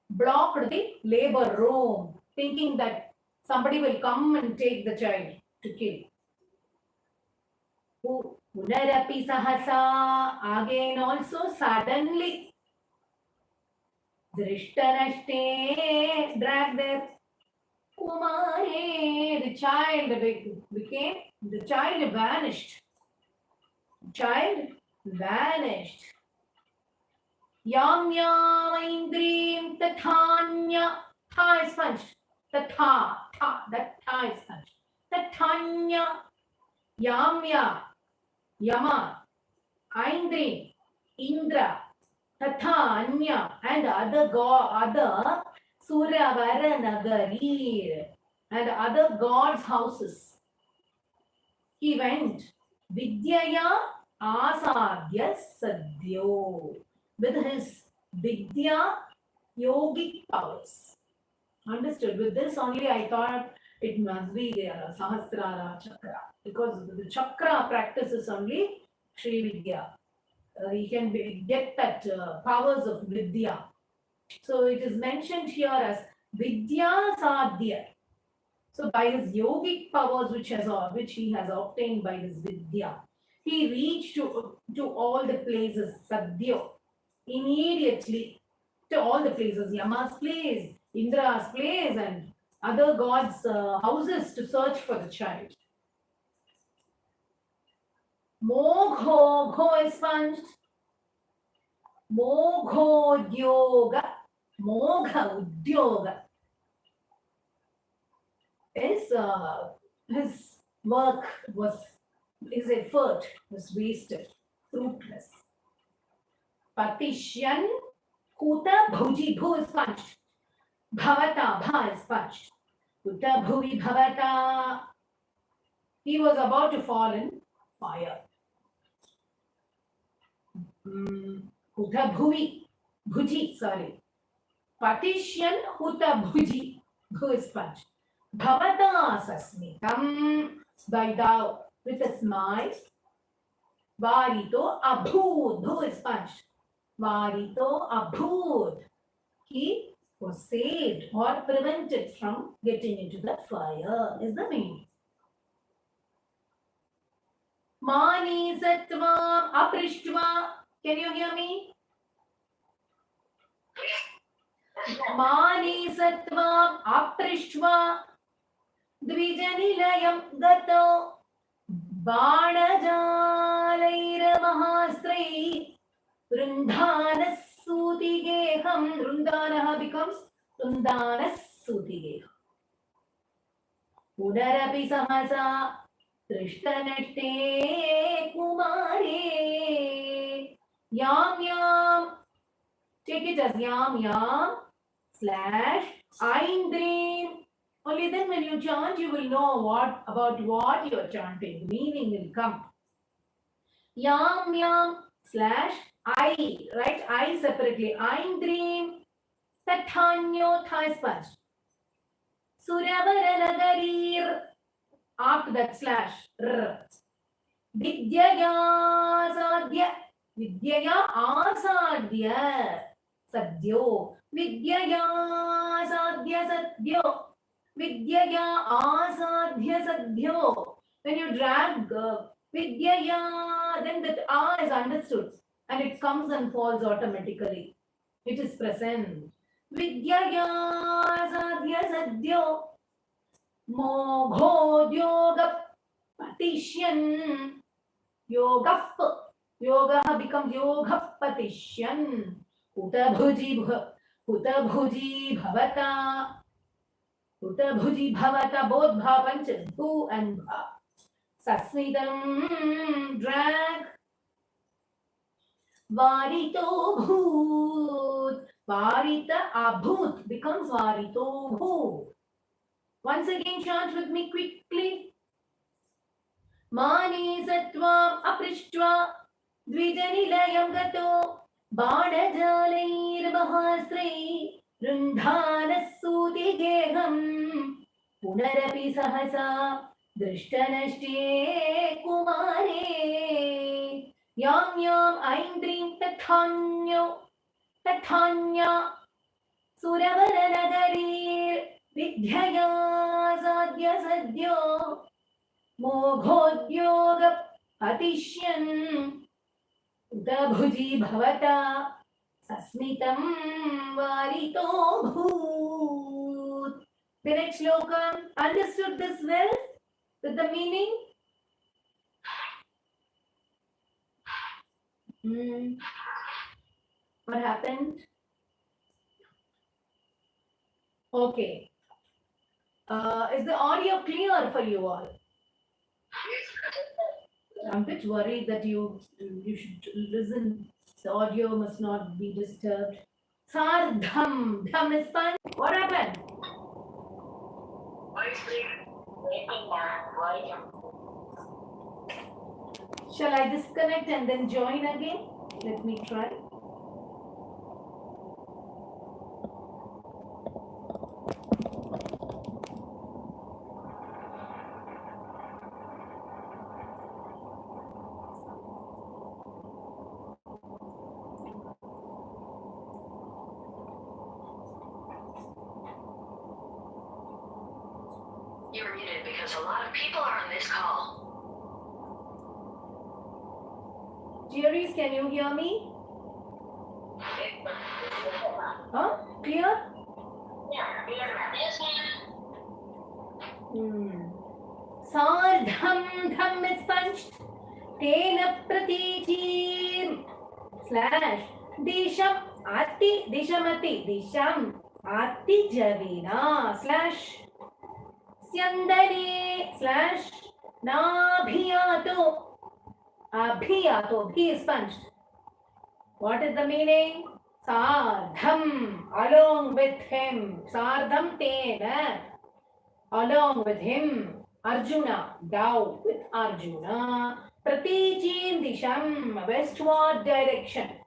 blocked the labor room, thinking that somebody will come and take the child to kill. Punarapi sahasa, again also suddenly, Drishtarashte dragged their Kumare, the child became, the child vanished. Child vanished. Yam yam indrim tathanya. Tha is punched. Tatha, tha, that tha is punched. Tathanya. Yamya, Yama, Indri, Indra, Tatha, Anya, and other Suravara Nagarir, and other gods' houses. He went. Vidyaya Asadhya Sadhyo. With his Vidya yogic powers. Understood? With this only I thought it must be the Sahasrara Chakra. Because the Chakra practices only Sri Vidya. He can get that powers of Vidya. So it is mentioned here as Vidya Sadhya. So by his yogic powers which he has obtained by his Vidya, he reached to all the places, Sadhya, immediately to all the places, Yama's place, Indra's place, and other gods' houses to search for the child. Mogho, gho is punched. Mogho Udyoga, Mogha Udyoga is his work his effort was wasted, fruitless. Patishyan Kuta Bhuji, Bhu is punched. Bhavata, Bha is punched. Kuta Bhuvi Bhavata. He was about to fall in fire. Huta Bhuvi, Bhuji, sorry. Patishyan Huta Bhuji, Bhu is punched. Bhavata Sasmitam, by thou, with a smile. Varito Abhud, Bhu is punched. Varito Abhud. He was saved or prevented from getting into the fire, is the meaning. Mani Satvam Aprishtva. Can you hear me? Mani Satvam Aprishtva Dvijanilayam Gato Badajalaira Mahasree Vrundhana Sutigeham. Vrundhanaha becomes Vrundhana Sutigeham. Punarapi Sahasa Drishtanashte kumare. Yam yam. Take it as yam yam slash aindrim. Only then when you chant, you will know about what you are chanting. Meaning will come. Yam yam slash I. Right? I separately. Aindrim. Tathanyo thigh sponge. Suravara nagarir. After that slash. R. Vidyaya sadhya. Vidyaya asadhya. Sadhyo. Vidyaya sadhya sadhyo. Vidyaya asadhya sadhyo. When you drag Vidyaya, then that A is understood and it comes and falls automatically. It is present. Vidyaya sadhya sadhyo. Moghodyoga patishyan. Yoga becomes yoga patishyan. Utabhuji bhavata. Utabhuji bhavata, both bha panchas, bhu and bha. Sasmidam, drag. Varito bhoot. Varita abhut becomes varito bhoot. Once again, chant with me quickly. Mani satvam aprishtva dvijanilayam gato banajalair mahasrei rundhanasuti geham punarapi sahasa drishtanashte kumare. Yam yam aindrim tathanya suravara nagarir vidyaya sadhya sadhyo moghodyoga patishyan utabhuji bhavata sasmitam varito bhoot. The next shloka, understood this well with the meaning? What happened? Okay. Is the audio clear for you all? I'm a bit worried that you should listen. The audio must not be disturbed. Sardham. Dham is fun. What happened? Shall I disconnect and then join again? Let me try. You were muted because a lot of people are on this call. Jathis, can you hear me? Huh? Clear? Yes, ma'am. Sardham dham is punched. Tena pratichim slash disham ati javina slash syandane slash nabhiyato. Abhiyato, bhi is punched. What is the meaning? Sardham, along with him. Sardham tena, along with him. Arjuna, thou with Arjuna. Pratichim disham, westward direction.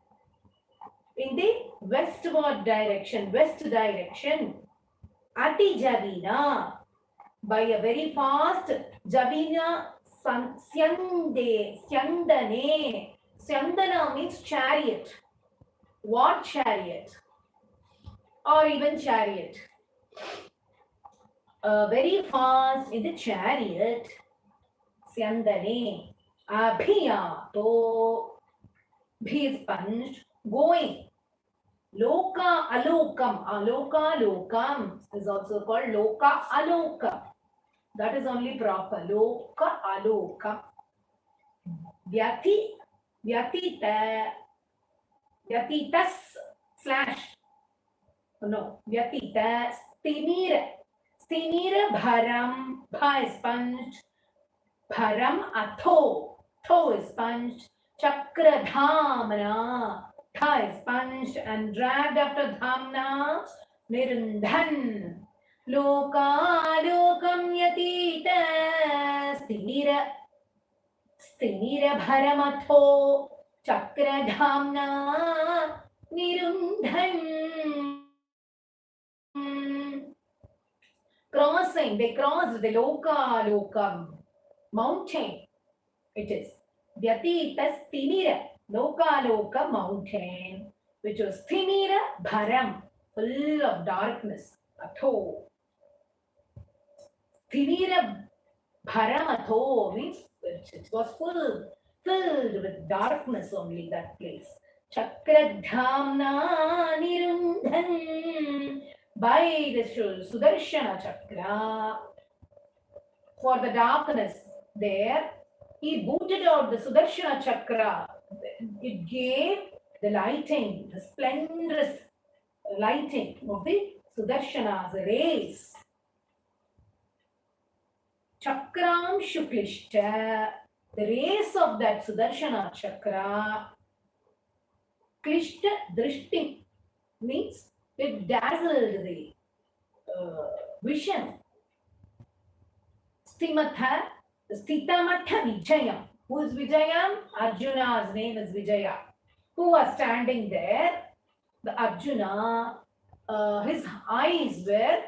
In the westward direction, west direction. Ati javina, by a very fast javina. Syandane. Syandana means chariot. What chariot? Or even chariot. Very fast in the chariot. Syandane. Abhiyato. Bhi is punched. Going. Loka alokam. Aloka lokam is also called loka aloka. That is only proper. Loka aloka. Vyatitas slash. No. Vyatita. Stimira bharam. Bha is punched. Param atho. Tho is punched. Chakra dhamna. Tha is punched and dragged after dhamna. Nirundhan. Lokalokam yatita. Sthira bharamatho. Chakra dhamna. Nirundhan. Crossing, they crossed the Lokam mountain. It is Jathis Sthira, Lokam mountain, which was Sthira Bharam, full of darkness. Atho. Sthira Bharam Atho means it was filled with darkness only, that place. Chakradhamna Nirundhan, by the Sudarshana Chakra, for the darkness there, he booted out the Sudarshana Chakra. It gave the lighting, the splendorous lighting of the Sudarshana's rays. Chakram Shuklishta, the rays of that Sudarshana Chakra, Klishta Drishti means it dazzled the vision. Stimatha Vijayam. Who is Vijayam? Arjuna's name is Vijaya. Who was standing there? The Arjuna, his eyes were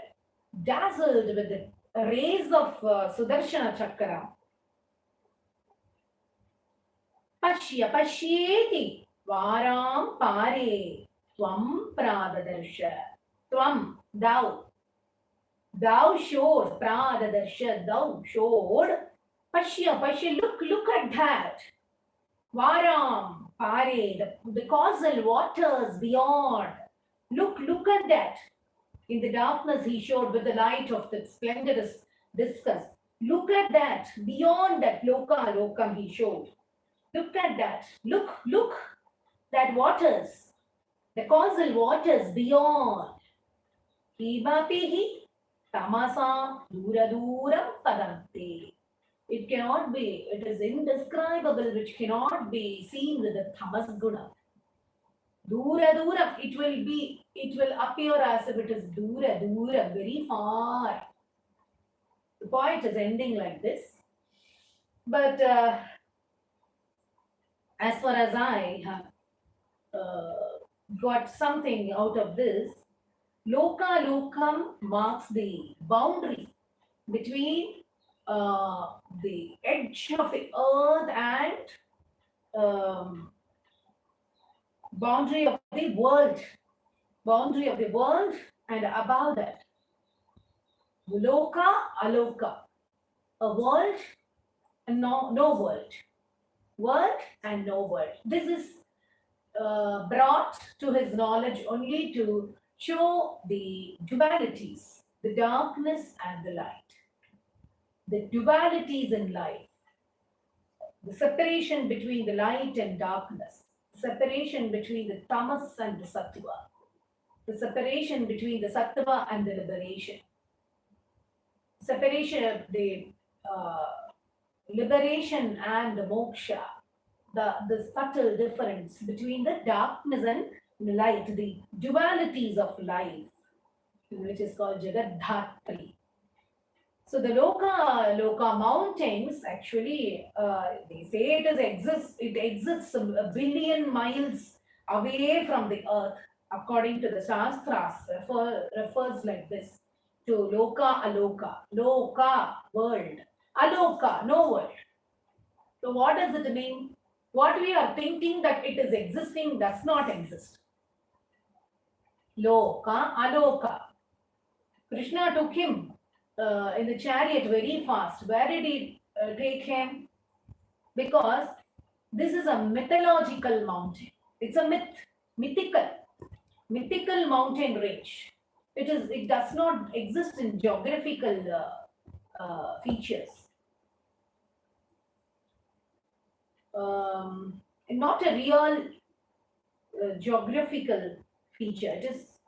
dazzled with the rays of Sudarshana Chakra. Pashyeti Varam Pare Tvam Pradadarsha. Tvam, thou showed, Pradadarsha, thou showed. Pashya, look at that. Varam Pare, the causal waters beyond. Look at that. In the darkness he showed with the light of the splendorous discus. Look at that. Beyond that Lokam he showed. Look at that. Look. That waters. The causal waters beyond. Kimapihi tamasa dura padante. It cannot be, it is indescribable, which cannot be seen with the tamas guna. Dura, it will appear as if it is dura, very far. The poet is ending like this. But as far as I have got something out of this, Lokam marks the boundary between the edge of the earth and boundary of the world, and above that, Aloka, a world and no world and no world. This is brought to his knowledge only to show the dualities, the darkness and the light, the dualities in life, the separation between the light and darkness, separation between the tamas and the sattva, the separation between the sattva and the liberation, separation of the liberation and the moksha, the subtle difference between the darkness and the light, the dualities of life, which is called Jagadhatri. So the Loka mountains, actually, they say it exists a billion miles away from the earth, according to the Shastras, refers like this to Aloka, world, Aloka, no world. So what does it mean? What we are thinking that it is existing does not exist. Aloka. Krishna took him in the chariot very fast. Where did he take him? Because this is a mythological mountain. It's a mythical mountain range. It does not exist in geographical features. Not a real geographical feature. It is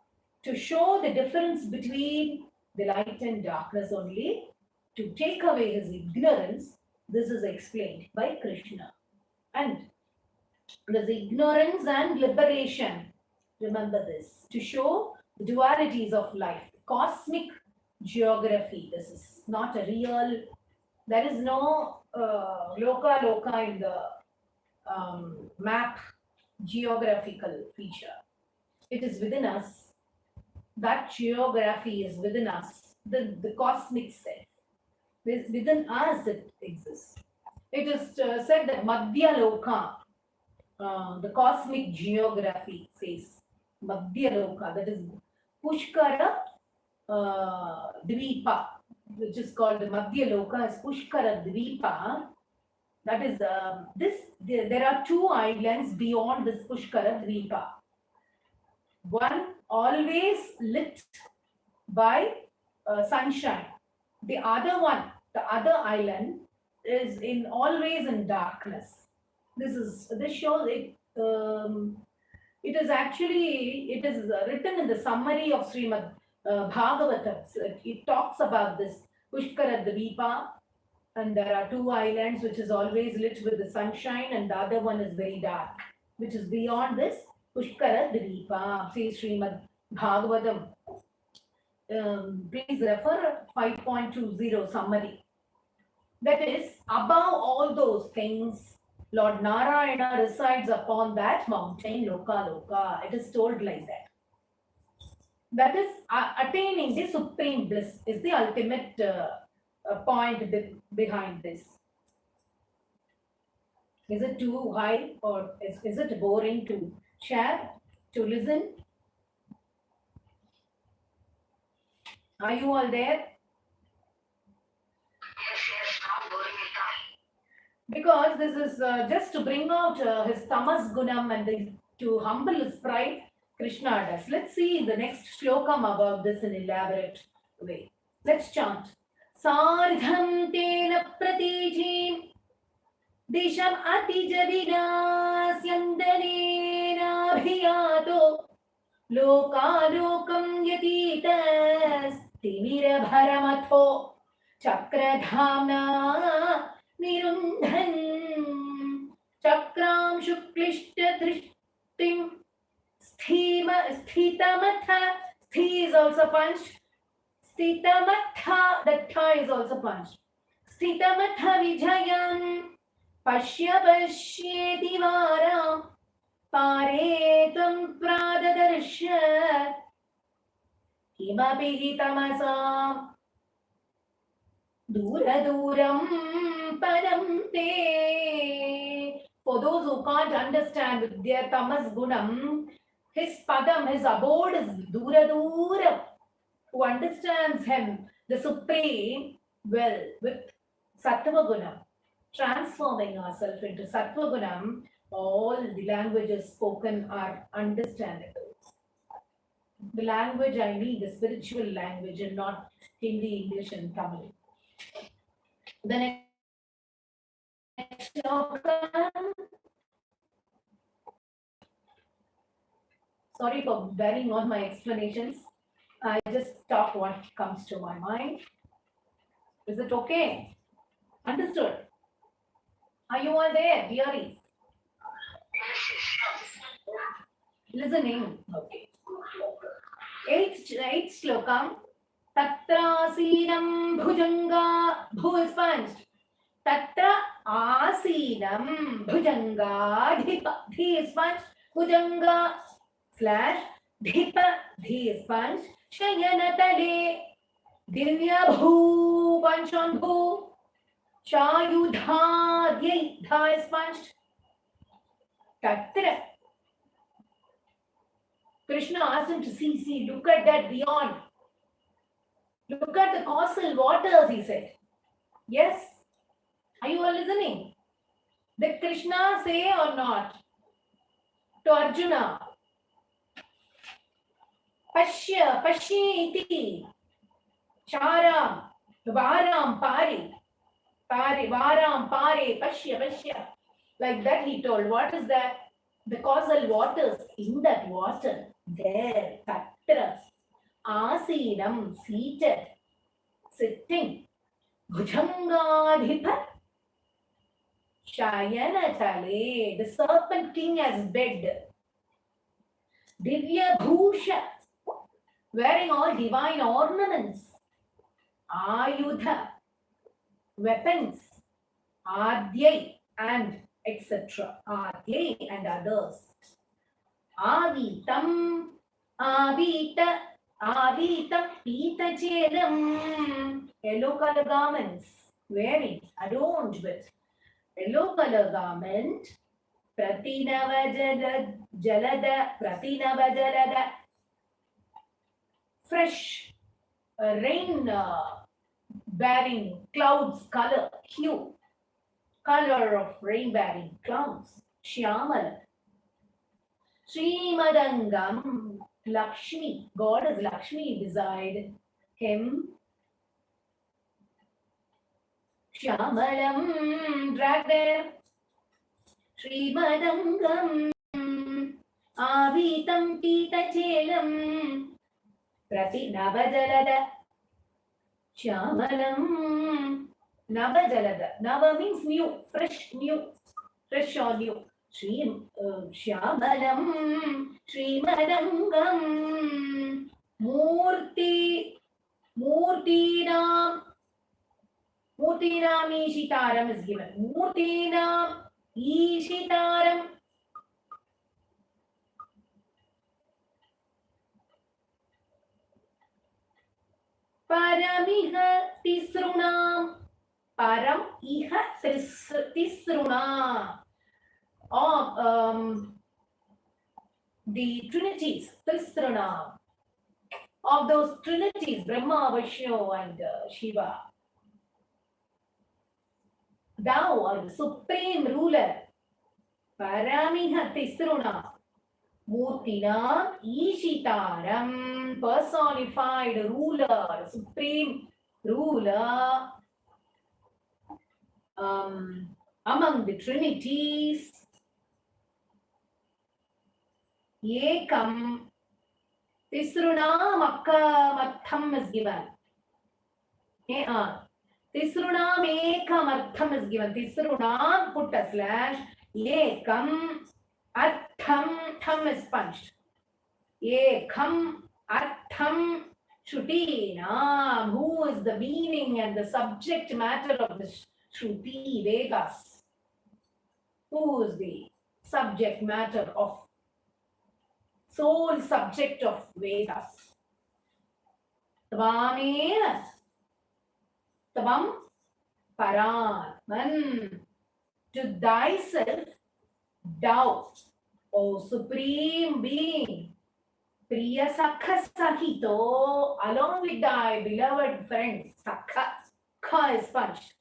to show the difference between the light and darkness only, to take away his ignorance, This is explained by Krishna. And there's ignorance and liberation. Remember this, to show the dualities of life. Cosmic geography. This is not a real, there is no loka in the map geographical feature. It is within us. That geography is within us, the cosmic self. Within us it exists. It is said that Madhya Loka, the cosmic geography says, Madhya Loka, that is Pushkara Dvipa, which is called the Madhya Loka as Pushkara Dvipa. That is there are two islands beyond this Pushkara Dvipa. One always lit by sunshine. The other one, the other island, is always in darkness. This shows it. It is written in the summary of Srimad Bhagavatam. It talks about this Pushkara Dvipa, and there are two islands which is always lit with the sunshine, and the other one is very dark, which is beyond this Pushkara Dvipa. See Srimad Bhagavatam. Please refer 5.20 summary. That is, above all those things, Lord Narayana resides upon that mountain, Loka. It is told like that. That is, attaining the supreme bliss is the ultimate point behind this. Is it too high, or is it boring to share, to listen? Are you all there? Yes, not boring at all. Because this is just to bring out his tamas gunam and to humble his pride, Krishna does. Let's see the next shlokam about this in elaborate way. Let's chant. Sardham tena pratijim disham atijavinasyandane bhiyato lokalokam yatitas timira bharamatho chakradhamna nirundhan chakram shuklishta drishtim sthitamatha. Sthi is also punched. Sthitamatha, that tha is also punched. Sthitamatha vijayam pashya pashyeti varam pare tvam pradadarsha kimapi tamasam Duraduram Padam te. For those who can't understand with their tamas gunam, his padam, his abode is Duraduram. Who understands him, the supreme, well, with sattva gunam, transforming ourselves into sattva gunam, all the languages spoken are understandable. The language I mean, the spiritual language, and not Hindi, English, and Tamil. The next slogan. Sorry for bearing on my explanations. I just talk what comes to my mind. Is it okay? Understood? Are you all there, dearies? Listening. Okay. Eighth slokam. Tatra asinam bhujanga. Bhu is punched. Tatra asinam bhujanga. Dhipa. Dhi is punched. Bhujanga slash dhipa. Dhi is punched. Shayanatale. Divya bhu. Punch on bhu. Chayudha. Dha is punched. Tatra. Krishna asked him to see, look at that beyond. Look at the causal waters, he said. Yes? Are you all listening? Did Krishna say or not? To Arjuna. Pashya, Pashyiti. Charam, Varam, Pari. Varam, Pare, Pashya. Like that he told. What is that? The causal waters. In that water, there, Tatra. Asinam, seated, sitting. Bhujangadhipa, Shayanatale, the serpent king has bed. Divya Bhusha, wearing all divine ornaments. Ayudha, weapons. Adyai, and etc. Adyai and others. Avitam, Avita, Avitam, Pita Chelam, yellow color garments, wearing, adorned with yellow color garment. Pratinava Jalada, fresh rain bearing clouds, color, hue, color of rain bearing clouds. Shyamala. Sreemanannārāyāneeyam, Lakshmi, goddess Lakshmi beside him. Shyamalam, drag there. Sreemanannārāyāneeyam, Avitam Pitachelam, Prati Navajalada. Shyamalam, Navajalada. Nava means new, fresh or new. Shyamalam, Sreemanannārāyāneeyam, Murtinam Ishitaram is given. Murtinam Ishitaram. Paramiha Tisrunam. Param Iha Tisruna. The trinities, Tisruna. Of those trinities, Brahma, Vishnu, and Shiva. Thou art the supreme ruler. Paramiha Tisruna. Murtina Ishitaram, personified ruler, supreme ruler among the trinities. Ekam Tisrunam Akamartham is given. Tisrunam Ekamartham is given. Tisrunam, put a slash. Ekam Artham, thum is punched. Ekam Artham Shrutinam. Who is the meaning and the subject matter of the Shruti Vedas? Who is the subject matter of sole subject of Vedas? Tvamena. Tvam Paratman. To thyself, thou, O Supreme Being, Priya Sakha Sahito, along with thy beloved friends. Sakha, Kha is punched.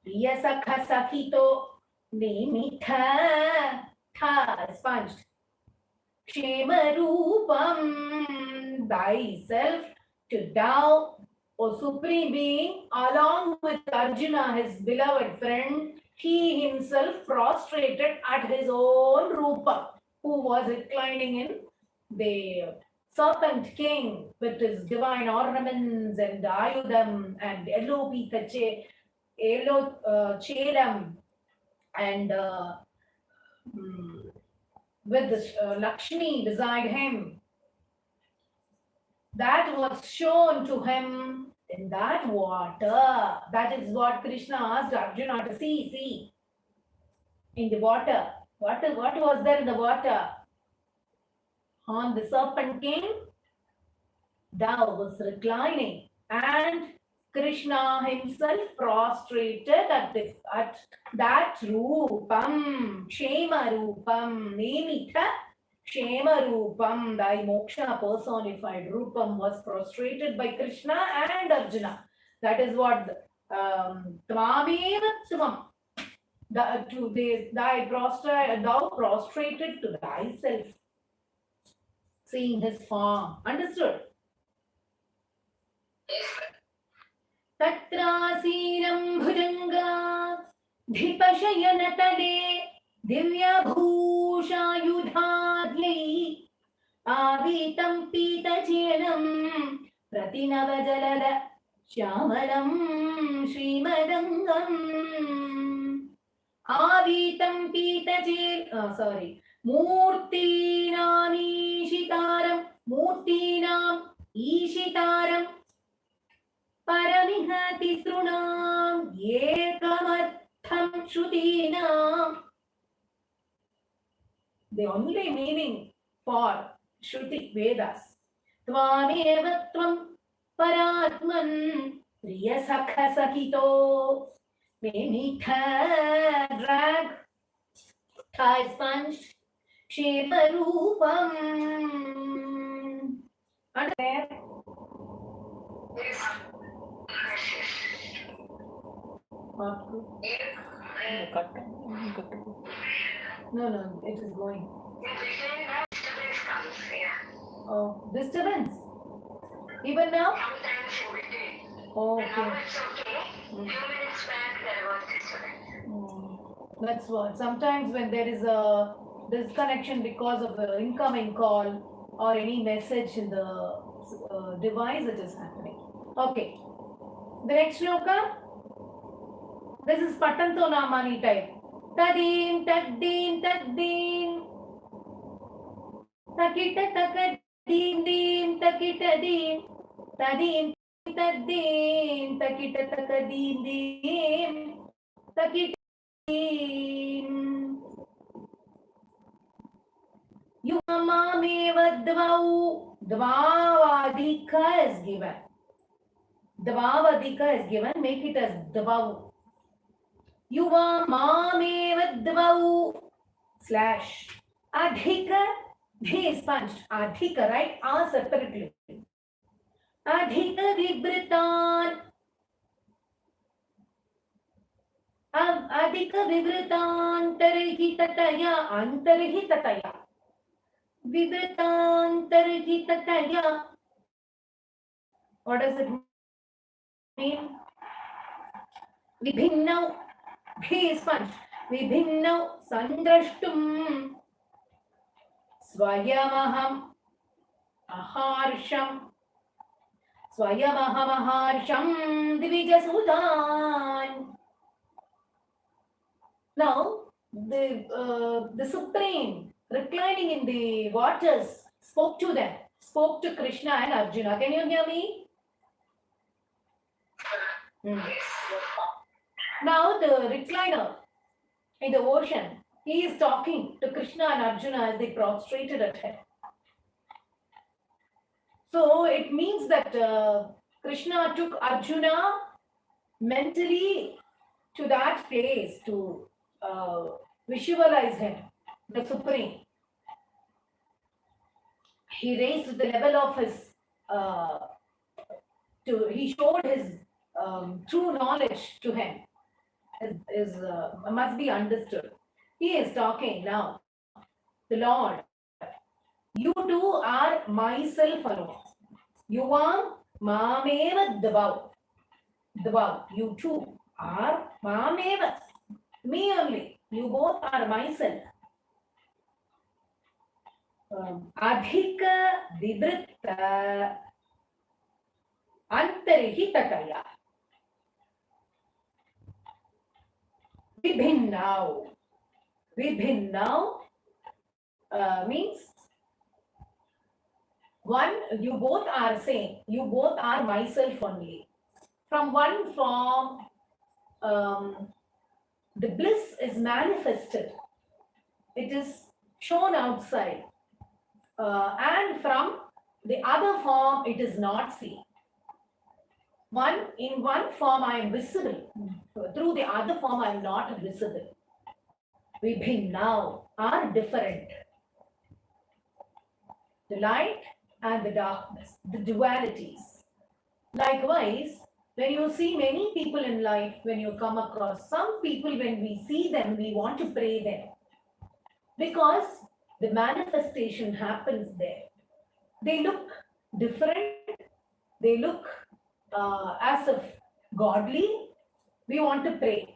Priya Sakha Sahito, Nimitha, Tha is punched. Kshema Rupam, thyself, to thou, O Supreme Being, along with Arjuna, his beloved friend, he himself prostrated at his own Rupa, who was reclining in the serpent king with his divine ornaments and Ayudam and yellow chelam and with this Lakshmi beside him. That was shown to him in that water. That is what Krishna asked Arjuna to see in the water. What was there in the water? On the serpent king, thou was reclining, and Krishna himself prostrated at that Rupam, Kshema Rupam, Nemitha Kshema Rupam, thy moksha personified Rupam was prostrated by Krishna and Arjuna. That is what Tvamena Sivam. Thou prostrated to thyself, seeing his form. Understood? Tatrasinam bhujanga dhipashayanatale divya bhusha yudhadyai avitam pita chelam pratinavajalada Shyamalam Sreemanannārāyāneeyam. Avitam Pitachil, sorry, Murtinam Ishitaram, Murtinam Ishitaram, Paramihati Srunam, Yekamartham Shrutinam. The only meaning for Shruti Vedas. Tvameva Tvam Paratman Priyasakha Sakito. Venitha drag, thigh sponge, Sheparupam. And there, not good. No, it is going. Oh, disturbance. Even now? Oh, okay. Now it's okay. Few minutes back there was disturbance. That's what. Sometimes when there is a disconnection because of the incoming call or any message in the device, it is happening. Okay. The next shloka. This is Patanto Namani type. Tadim, tadim, tadim. Takita takadim, dim, takita dim. Tadim, tadim, takita takadim, dim. Takita dim. Yumamameva dvau. Dvavadika is given. Dvavadika is given. Make it as dvau. Yuvamameva dvau. Slash. Adhika. D is punched. Adhika, right? A separately. Adhika vibritan. Adhika vibritan tarhitataya. Antarhitataya. Vibritan tarhitataya. What does it mean? Vibhinnau. D is punched. Vibhinnau sandrashtum. Swayamaham aharsham. Swayamaham aharsham divijasudan. Now, the Supreme, reclining in the waters, spoke to them, spoke to Krishna and Arjuna. Can you hear me? Now, the recliner in the ocean, he is talking to Krishna and Arjuna as they prostrated at him. So it means that Krishna took Arjuna mentally to that place to visualize him, the Supreme. He raised the level of his, he showed his true knowledge to him, must be understood. He is talking now. The Lord, you two are myself alone. You are Mameva Dvav. Dvav. You two are Mameva. Me only. You both are myself. Adhika Vivritta Antarhitataya. Vibhinnau. Vibhinnau means one, you both are same, you both are myself only. From one form, the bliss is manifested, it is shown outside, and from the other form, it is not seen. In one form, I am visible, through the other form, I am not visible. Vibhinnau are different. The light and the darkness, the dualities. Likewise, when you see many people in life, when you come across some people, when we see them, we want to pray them. Because the manifestation happens there. They look different. They look as if godly. We want to pray.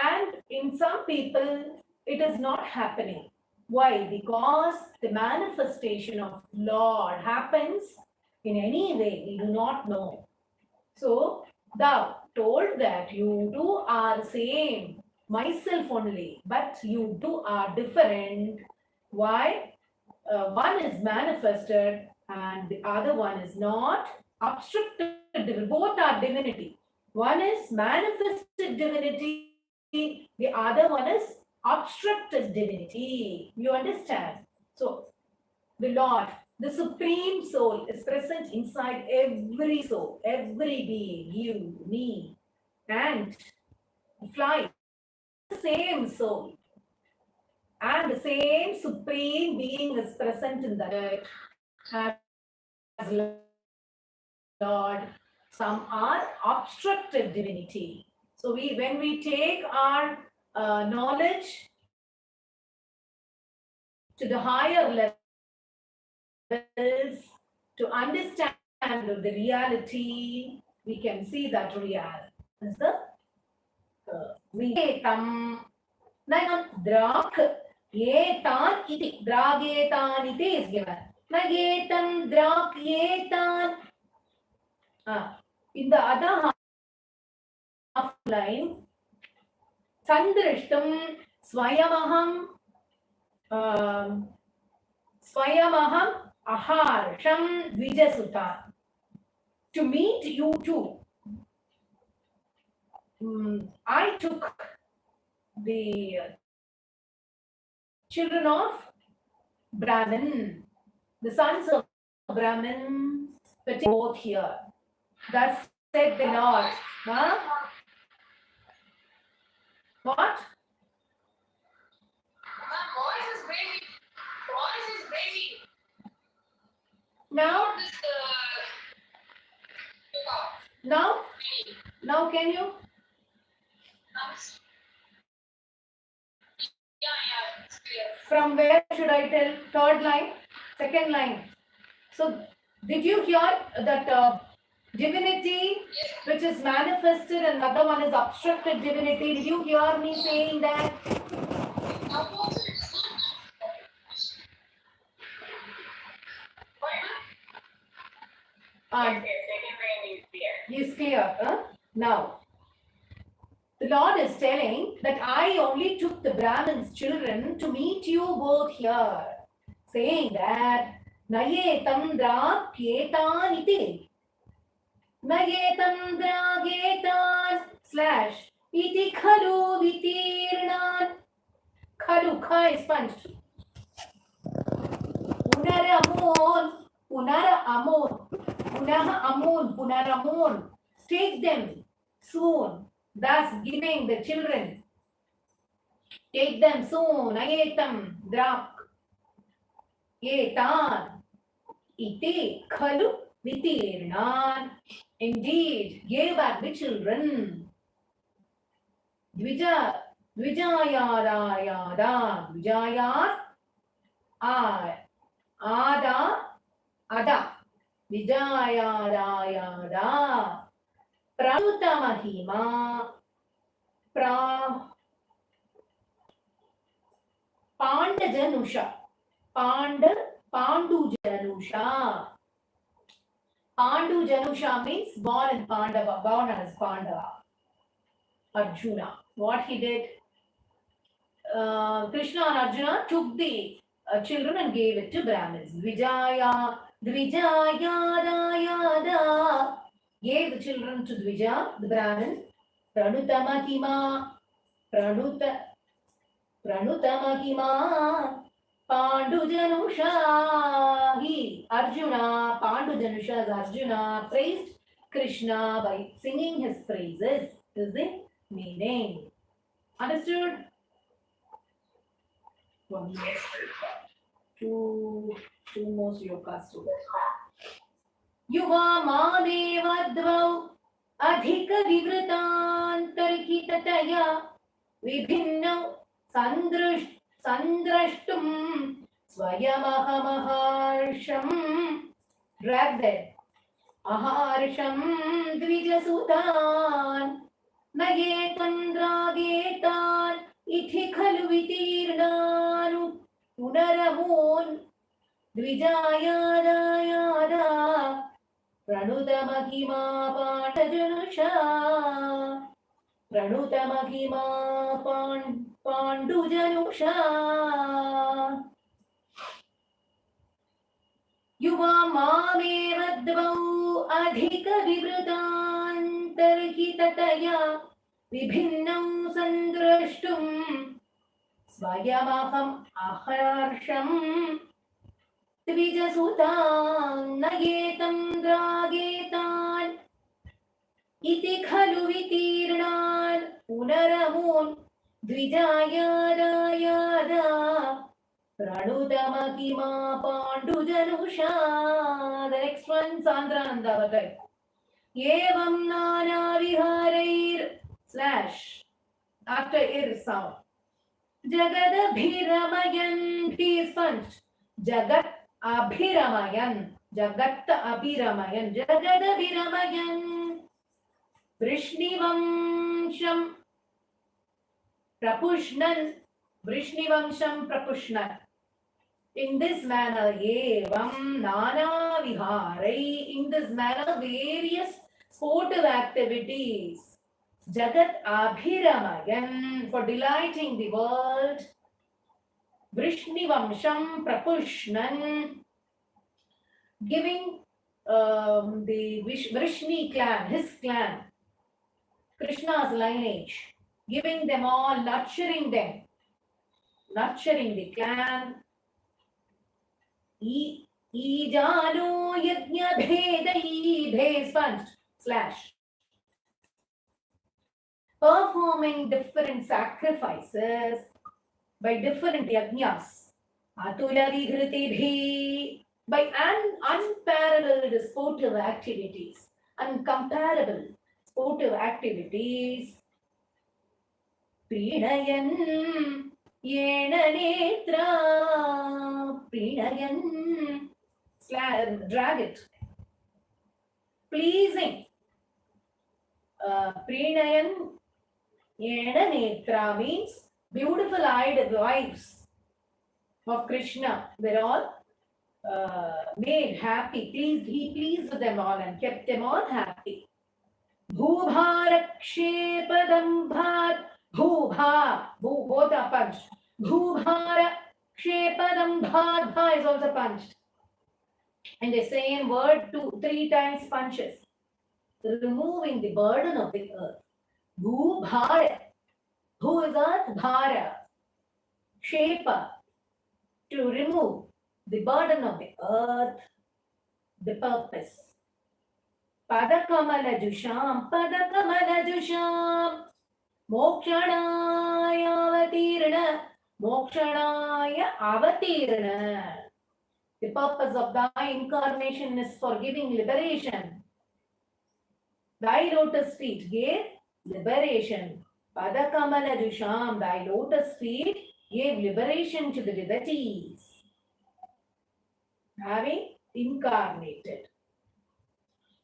And in some people, it is not happening. Why? Because the manifestation of Lord happens in any way, we do not know. So, thou told that you two are same. myself only, but you two are different. Why? One is manifested and the other one is not. Obstructed, both are divinity. One is manifested divinity, the other one is obstructed divinity. You understand? So, the Lord, the Supreme Soul, is present inside every soul, every being, you, me, and fly. The same soul and the same Supreme Being is present in the earth as Lord. Some are obstructive divinity. So when we take our knowledge to the higher levels to understand the reality, we can see that real. Is the Vetam Nayam Drak Yetan iti Dragetan iti is given. Nagetan Drak Yetan. In the other half line, Sandrashtam Swayamaham Swayamaham Aharsham Dvijasuta. To meet you too, I took the children of Brahman, the sons of Brahman, both here. Thus said the Lord. Huh? What? My voice is breaking. Voice is breaking. Now? Now can you? Yeah, it's clear. From where should I tell? Third line? Second line? So, did you hear that divinity which is manifested and another one is obstructed divinity? Did you hear me saying that? Is clear. Huh? Now, the Lord is telling that I only took the Brahmin's children to meet you both here, saying that Nayetam Drakyetan iti. Nayetam Dragetan / iti khalu vitirnan. Khalu, kha is punched. Punara amun, punaramun. Take them soon. Thus giving the children. Take them soon. Ayetam drak. Yetan. Iti khalu vitirnan. Indeed, gave back the children. Dvijayarayada. Dvijayar. Ada. Vijayarayada. Pranutamahima. Pandajanusha. Pandujanusha. Pandujanusha means born in Pandava, born as Pandava. Arjuna. What he did? Krishna and Arjuna took the children and gave it to Brahmins. Dvijayarayada. Gave the children to Dvija, the Brahmin. Pranutamahima. Pranutamahima. Pandujanusha. He, Arjuna, Pandujanusha as Arjuna, praised Krishna by singing his praises. Is the meaning. Understood? One more. Two more shlokas to go. Yuvamādevadvau adhika vivratāntarhitataya vibhinnau sandrashtum swayamahaharsham. Drag there. Aharsham dvijasutan nagetan dragetan ithi khalu vitirnanu punaramun dvijayarayada pranutamahima pandajanusha Pranutamaghima Pandujanusha Yuva Mamevadvau Adhika Vivrutantarhitataya Vibhinnam Sandrashtum Swayamaham Aharsham Tvijasutan Nagetam Dragetan Iti Khalu Vitirnan Punaramun Dvijayadayada Pranutamakima Pandujanusha. The next one, Sandranandavatai. Evam Nana Viharair slash after ir sound. Jagadabhiramayan, he is punched. Jagat Abhiramayan. Jagat Abhiramayan. Jagadabhiramayan. Vrishnivansham Prapushnan. Vrishnivansham Prapushnan. In this manner, evam nana viharai, in this manner, various sportive activities. Jagat abhiramayan, for delighting the world. Vrishnivansham Prapushnan, giving the Vrishni clan, his clan, Krishna's lineage, giving them all, nurturing them, nurturing the clan. Ijano yajna bhedai, bhe punched, slash. Performing different sacrifices by different yajnas. Atula vighritibhi, by unparalleled sportive activities, uncomparable sportive activities. Prinayan Yena netra Prinayan drag it. Pleasing. Prinayan Yena netra means beautiful eyed wives of Krishna. They're all made happy. He pleased them all and kept them all happy. Bhubharakshe padam bhat. Bhubha, both are punched. Bhubhara, Kshepadam, Bha is also punched. And the same word 2-3 times punches, removing the burden of the earth. Bhubhara, who is earth? Bhara. Shepa, to remove the burden of the earth, the purpose. Padakamala Jusham, Padakamala Jusham. Mokshanaya avatirna, Mokshanaya avatirna. The purpose of thy incarnation is for giving liberation. Thy lotus feet gave liberation. Padakamala Jusham, thy lotus feet gave liberation to the devotees, having incarnated.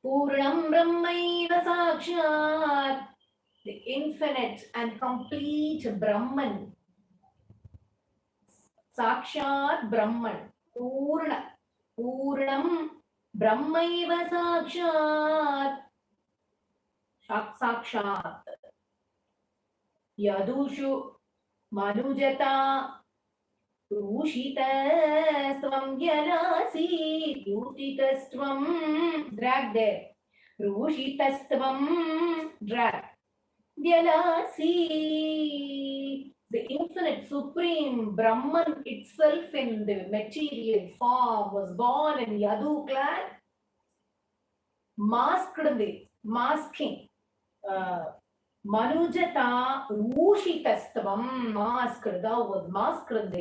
Purnam Brahmaiva Sakshat, the infinite and complete Brahman. Sakshat Brahman. Purna. Purnam Brahmaiva Sakshat. Sakshat. Yadushu Manujata Rushitasvam Yalasi Yutitasvam. Drag there. Rushitasvam. Drag. Vyalasi, the infinite supreme Brahman itself in the material form was born in Yadu clan, masking. Manujata Rushitastavam, masked, thou was masked.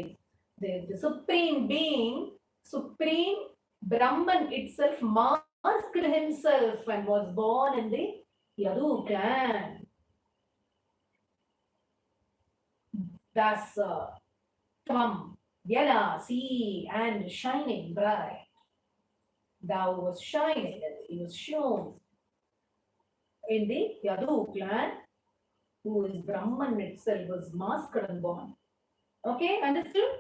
The supreme being, supreme Brahman itself masked himself and was born in the Yadu clan. Thus, Tvam, Vyalasi, and shining bright. Thou was shining, and he was shown in the Yadu clan, who is Brahman itself, was masked and born. Okay, understood?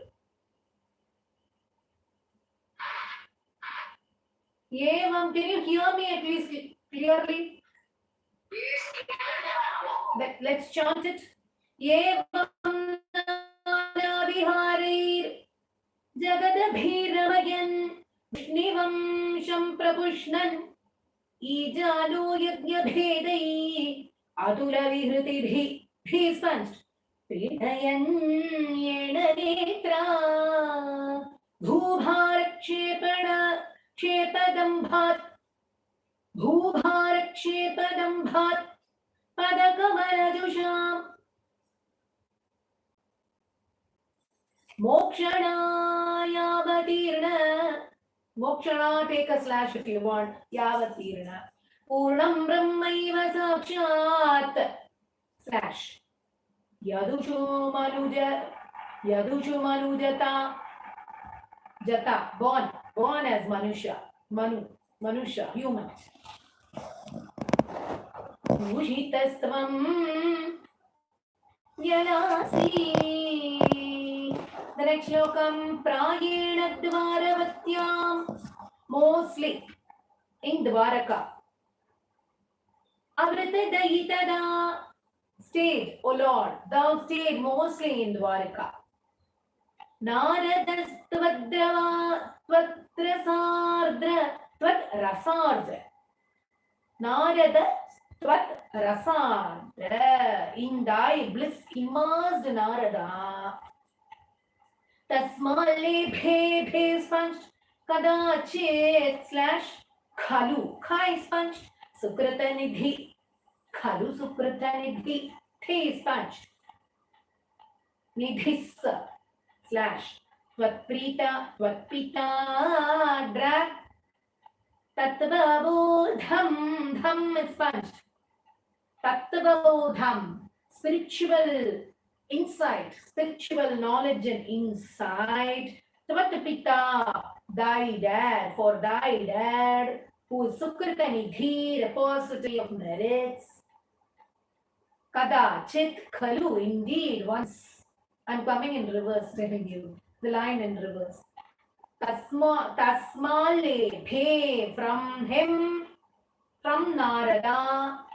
Evam, can you hear me at least clearly? Let's chant it. Evam nanaviharir jagadabhiramayan Vishnivam Shamprapushnan Ijalo Yagyabhedai Atula Vihrutibhi Bhispanst Pinayan Yedanetra Bhubharakshepana Kshepadambhat Bhubharakshepadamphat Padakamalajusha Mokshana Yavatirna Mokshana, take a slash if you want. Yavatirna Purnam Brahmaiva Sakshat slash Yadushu Manujata Jata born as Manusha, human. Ushitastvam Yalasi. The next slokam Prayena Dvaravatyam, mostly in Dvaraka. Avritadayitada, stayed, O Lord, thou stayed mostly in Dvaraka. Naradastvadrava Tvatrasardra Tvatrasardra Narada Tvatrasardra, in thy bliss immersed Narada. Tasmale bhe sponge kadachit slash khalu khai sponge sukrata nidhi khalu sukrata nidhi the sponge nidhis slash tvatprita drag tatvabodham dham sponge tatvabodham spiritual insight, spiritual knowledge and insight. Tvatpita, thy dad, for thy dad, who is Sukrita Nidhi, repository of merits. Kada, Chit, Khalu, indeed, once. I'm coming in reverse, telling you the line in reverse. Tasmale, pay from him, from Narada,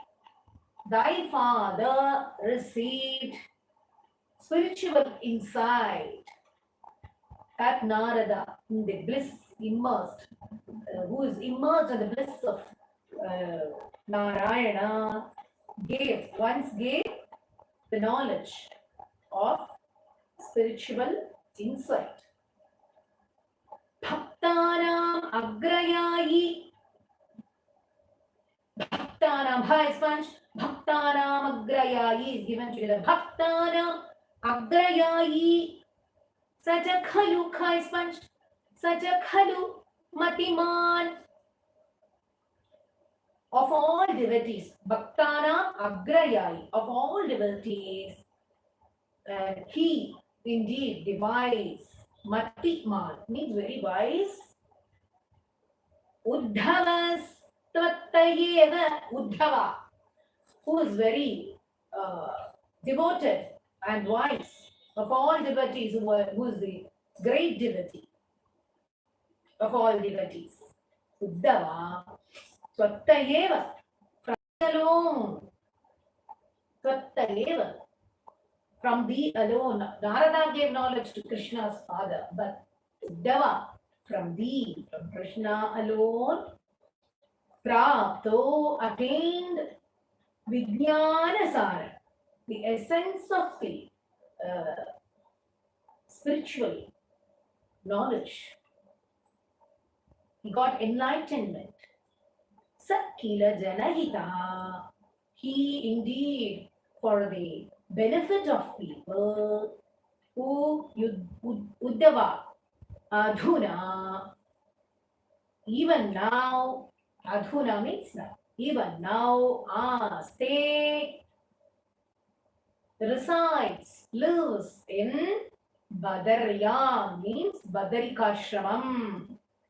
thy father received spiritual insight at Narada, in the bliss immersed, who is immersed in the bliss of Narayana, once gave the knowledge of spiritual insight. Bhaktanam agrayayi. Bhaktanam, bha sponge. Bhaktanam agrayayi is given together. Bhaktanam agrayayi. Saja khalu khai sponge. Saja khalu matiman. Of all devotees, Bhaktanam agrayayi, of all devotees, he indeed device. Matiman means very wise. Uddhavas tvattayeva, Uddhava, who is very devoted and wise. Of all devotees, who is the great devotee of all devotees. Uddhava tvattayeva, from alone. Tvattayeva, from thee alone. Narada gave knowledge to Krishna's father, but Uddhava, from thee, from Krishna alone, Prapto, attained Vijnanasara, the essence of the spiritual knowledge. He got enlightenment. Sakila Janahita, he indeed, for the benefit of people, who Uddhava, Adhuna, even now, Adhuna means now, even now, stay, resides, lives in Badaryam, means Badarikashramam.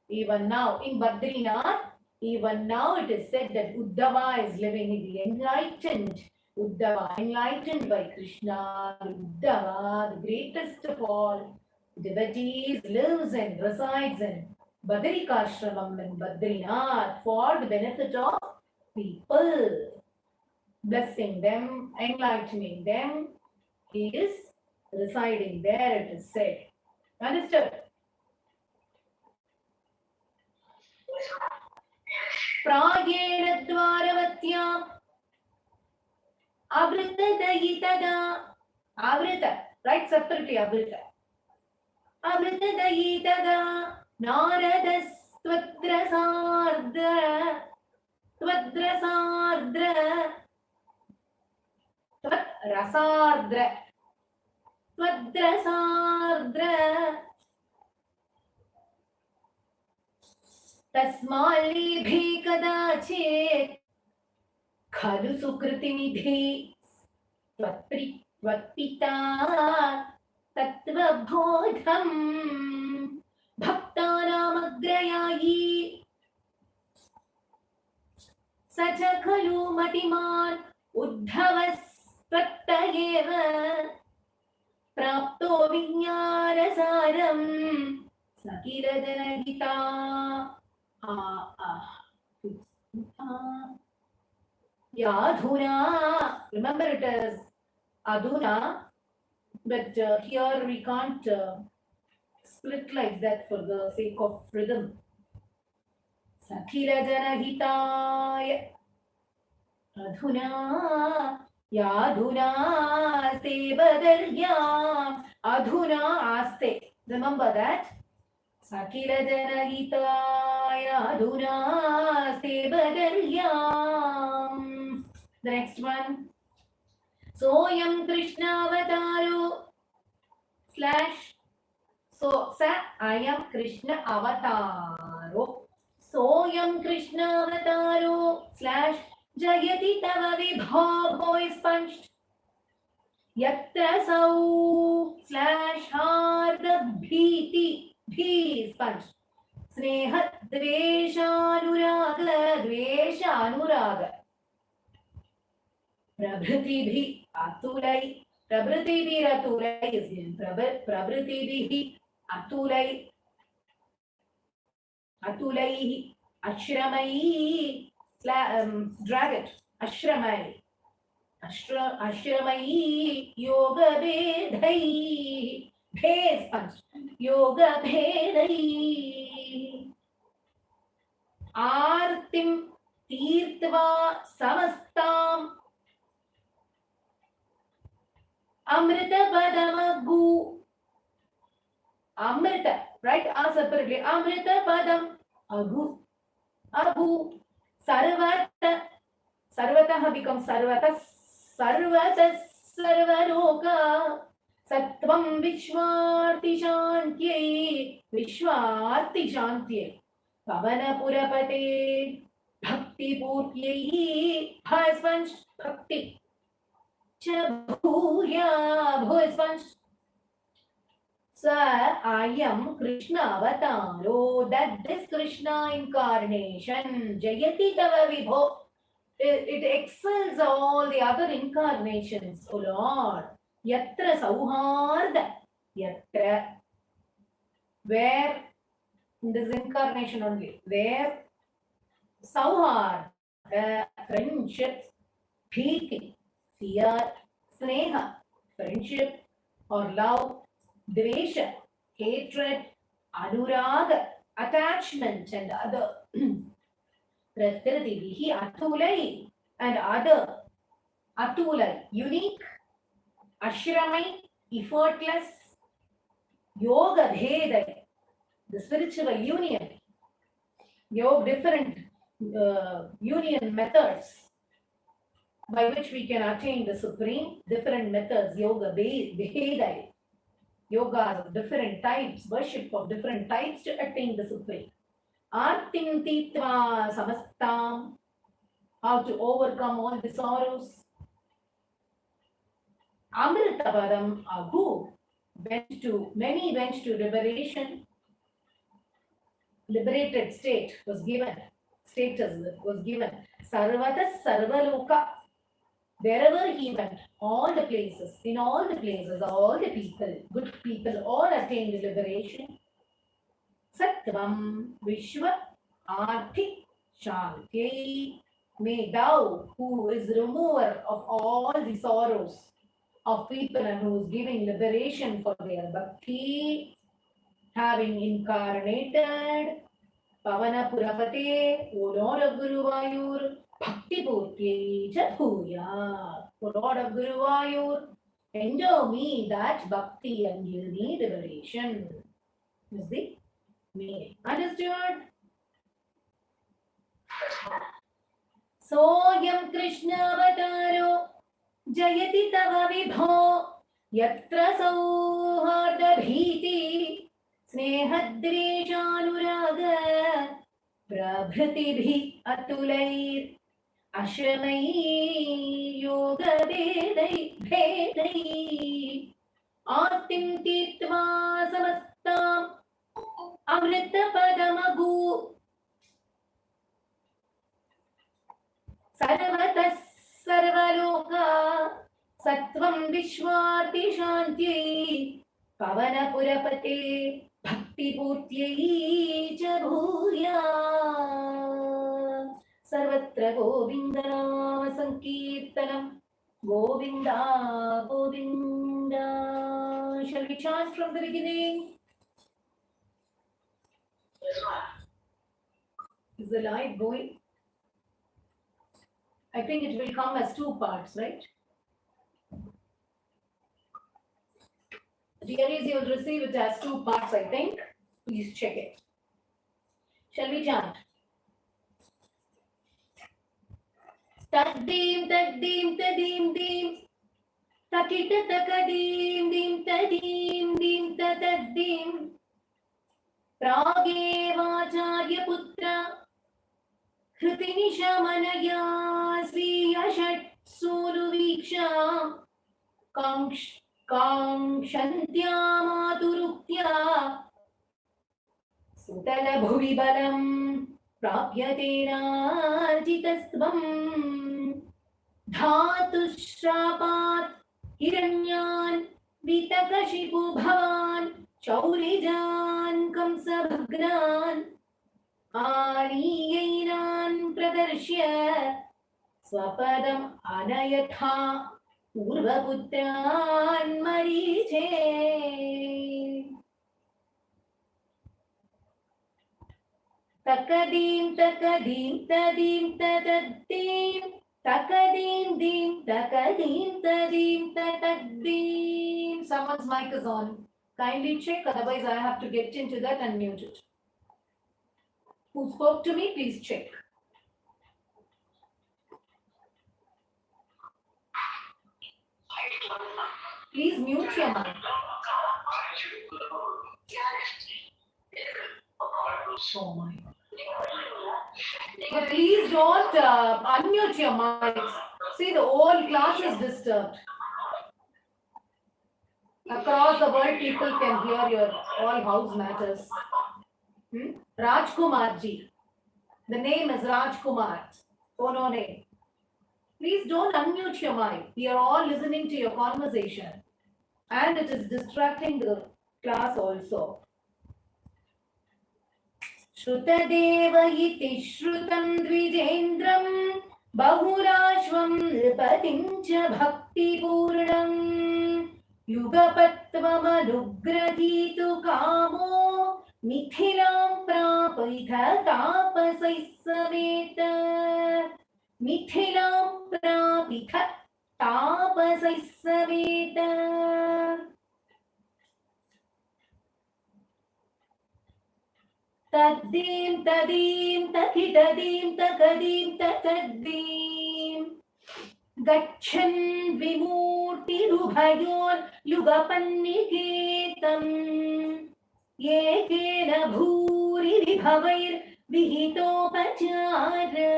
Even now, in Badrinath, even now it is said that Uddhava is living in the enlightened. Uddhava, enlightened by Krishna, Uddhava, the greatest of all devotees, lives and resides in Badarikashramam in Badrinath for the benefit of people. blessing them, enlightening them. He is residing there, it is said. Understood? Pragena dvaravatya avrita dayitada. Avrita, right? Separately avrita. Avrita dayitada naradas tvadrasardra tvadrasardra tvadrasardra tvadrasardra तस्माल्लेभे कदाचित् खलु सुकृतिनिधे त्वत्पिता तत्त्वबोधम् भक्तानामग्रयायी स च खलु मतिमान् उद्धवस्त्वत्त एव प्राप्तो विज्ञानसारम् सकिलजनहिता Yadhuna, remember it is Adhuna, but here we can't split like that for the sake of rhythm. Sakhila Janahitaya Adhuna Yadhuna Sebadaryam Adhuna Aste. Remember that? Sakhila Janahitaya Adhuna Sebadaryam. The next one. Soyam Krishna Avataro / so sa I am Krishna Avataro. Soyam Krishna Avataro / Jayati Tava Vibho is punched. Yatra Sau / Harda Bhiti Bhi is punched. Sneha Dvesha Anuraga Prabhriti Atulai. Prabhriti Atulai is given. Prabhriti Atulai. Atulai Ashramai. Drag it. Ashramai. Ashramai Yoga Vedai. Bhes punch. Yoga Vedai. Artim Tirtva Samastam. Amrita Padam Amrita, right? Separately. Amrita Padam Agu. Sarvata becomes Sarvata. Sarvaroka. Sattvam Vishwarti Shantye. Pavana Purapate. Bhakti Purtye. Bhasvansh Bhakti. Chabhuya Bhusvansh. Sir, I am Krishna Avataro, that this Krishna incarnation, Jayati Tava Vibho, it excels all the other incarnations, O Lord. Yatra Sauharda, Yatra, where, in this incarnation only, where Sauharda, friendship, Bhiti, fear, Sneha, friendship or love, Dvesha, hatred, Anuraga, attachment and other. Prakriti, Atulai and other. Atulai, unique. Ashramai, effortless. Yoga Bhedai, the spiritual union. Yoga, different union methods by which we can attain the supreme. Different methods, Yoga Bhedai. Yoga of different types, worship of different types to attain the supreme. Artim Titva Samastam, how to overcome all the sorrows. Amrita Padam Agu, many went to liberation. Liberated state was given, status was given. Sarvata Sarvaloka. Wherever he went, all the places, in all the places, all the people, good people, all attained liberation. Sattvam Vishwa Arthi Shanti. May thou, who is remover of all the sorrows of people and who is giving liberation for their bhakti, having incarnated Pavana Purapate, O Lord of Guruvayur, Bhakti Purtye Chathuya, O Lord of Guruvayur, endow me that bhakti and give me liberation. Is the meaning. Understood? Soyam Krishna Avataro Jayati Tava Vibho Yatra Sauharda Bhiti Snehadreshanuraga Prabhriti Atulair Ashramai Yoga Vedai Artim Titva Samastam Amrita Padamagu Sarvatas Sarvaloka Sattvam Vishwarti Shanti Pavana Purapate Bhakti Purtye Chabhuya Sarvatra Govinda Nama Sankirtanam Govinda Govinda. Shall we chant from the beginning? Is the light going? I think it will come as 2 parts, right? Dearies, you will receive it as 2 parts, I think. Please check it. Shall we chant? Taddim, taddim, tadim, dim. Takita takadim, dim, tadim, dim, taddim. Pragevacharya putra. Kritinishamanaya Sriyashatsuluviksha Kamshantya Maturukya Sutala Bhuvibalam Prapyatena Jitasvam Dhatushrapat Hiranyan Vitakashipu Bhavan Chaurijan Kamsabhagnan Aniyanan Pradarshya Swapadam Anayatha Purvaputran Mariche Takadim Takadim Tadim Tatadim Takadim Dim Takadim Tadim Tatadim. Someone's mic is on. Kindly check, otherwise I have to get into that and mute it. Who spoke to me, please check. Please mute your mic. Oh my God. But please don't unmute your mics. See, the whole class is disturbed. Across the world, people can hear your all house matters. Rajkumar ji. The name is Rajkumar. Oh no name. Please don't unmute your mic. We are all listening to your conversation. And it is distracting the class also. Shrutadeva iti shrutam dvijendram bahurashvam nripatim cha bhakti purnam yugapatvam anugrahitu kamo mithilam prapitha tapasai sameta mithilam prapitha tapasai sameta. Taddim tadim takitadim takadim tatadim Gachan vimurti rubhayon yugapanniketam Yekena bhuri vibhavair vihitopachara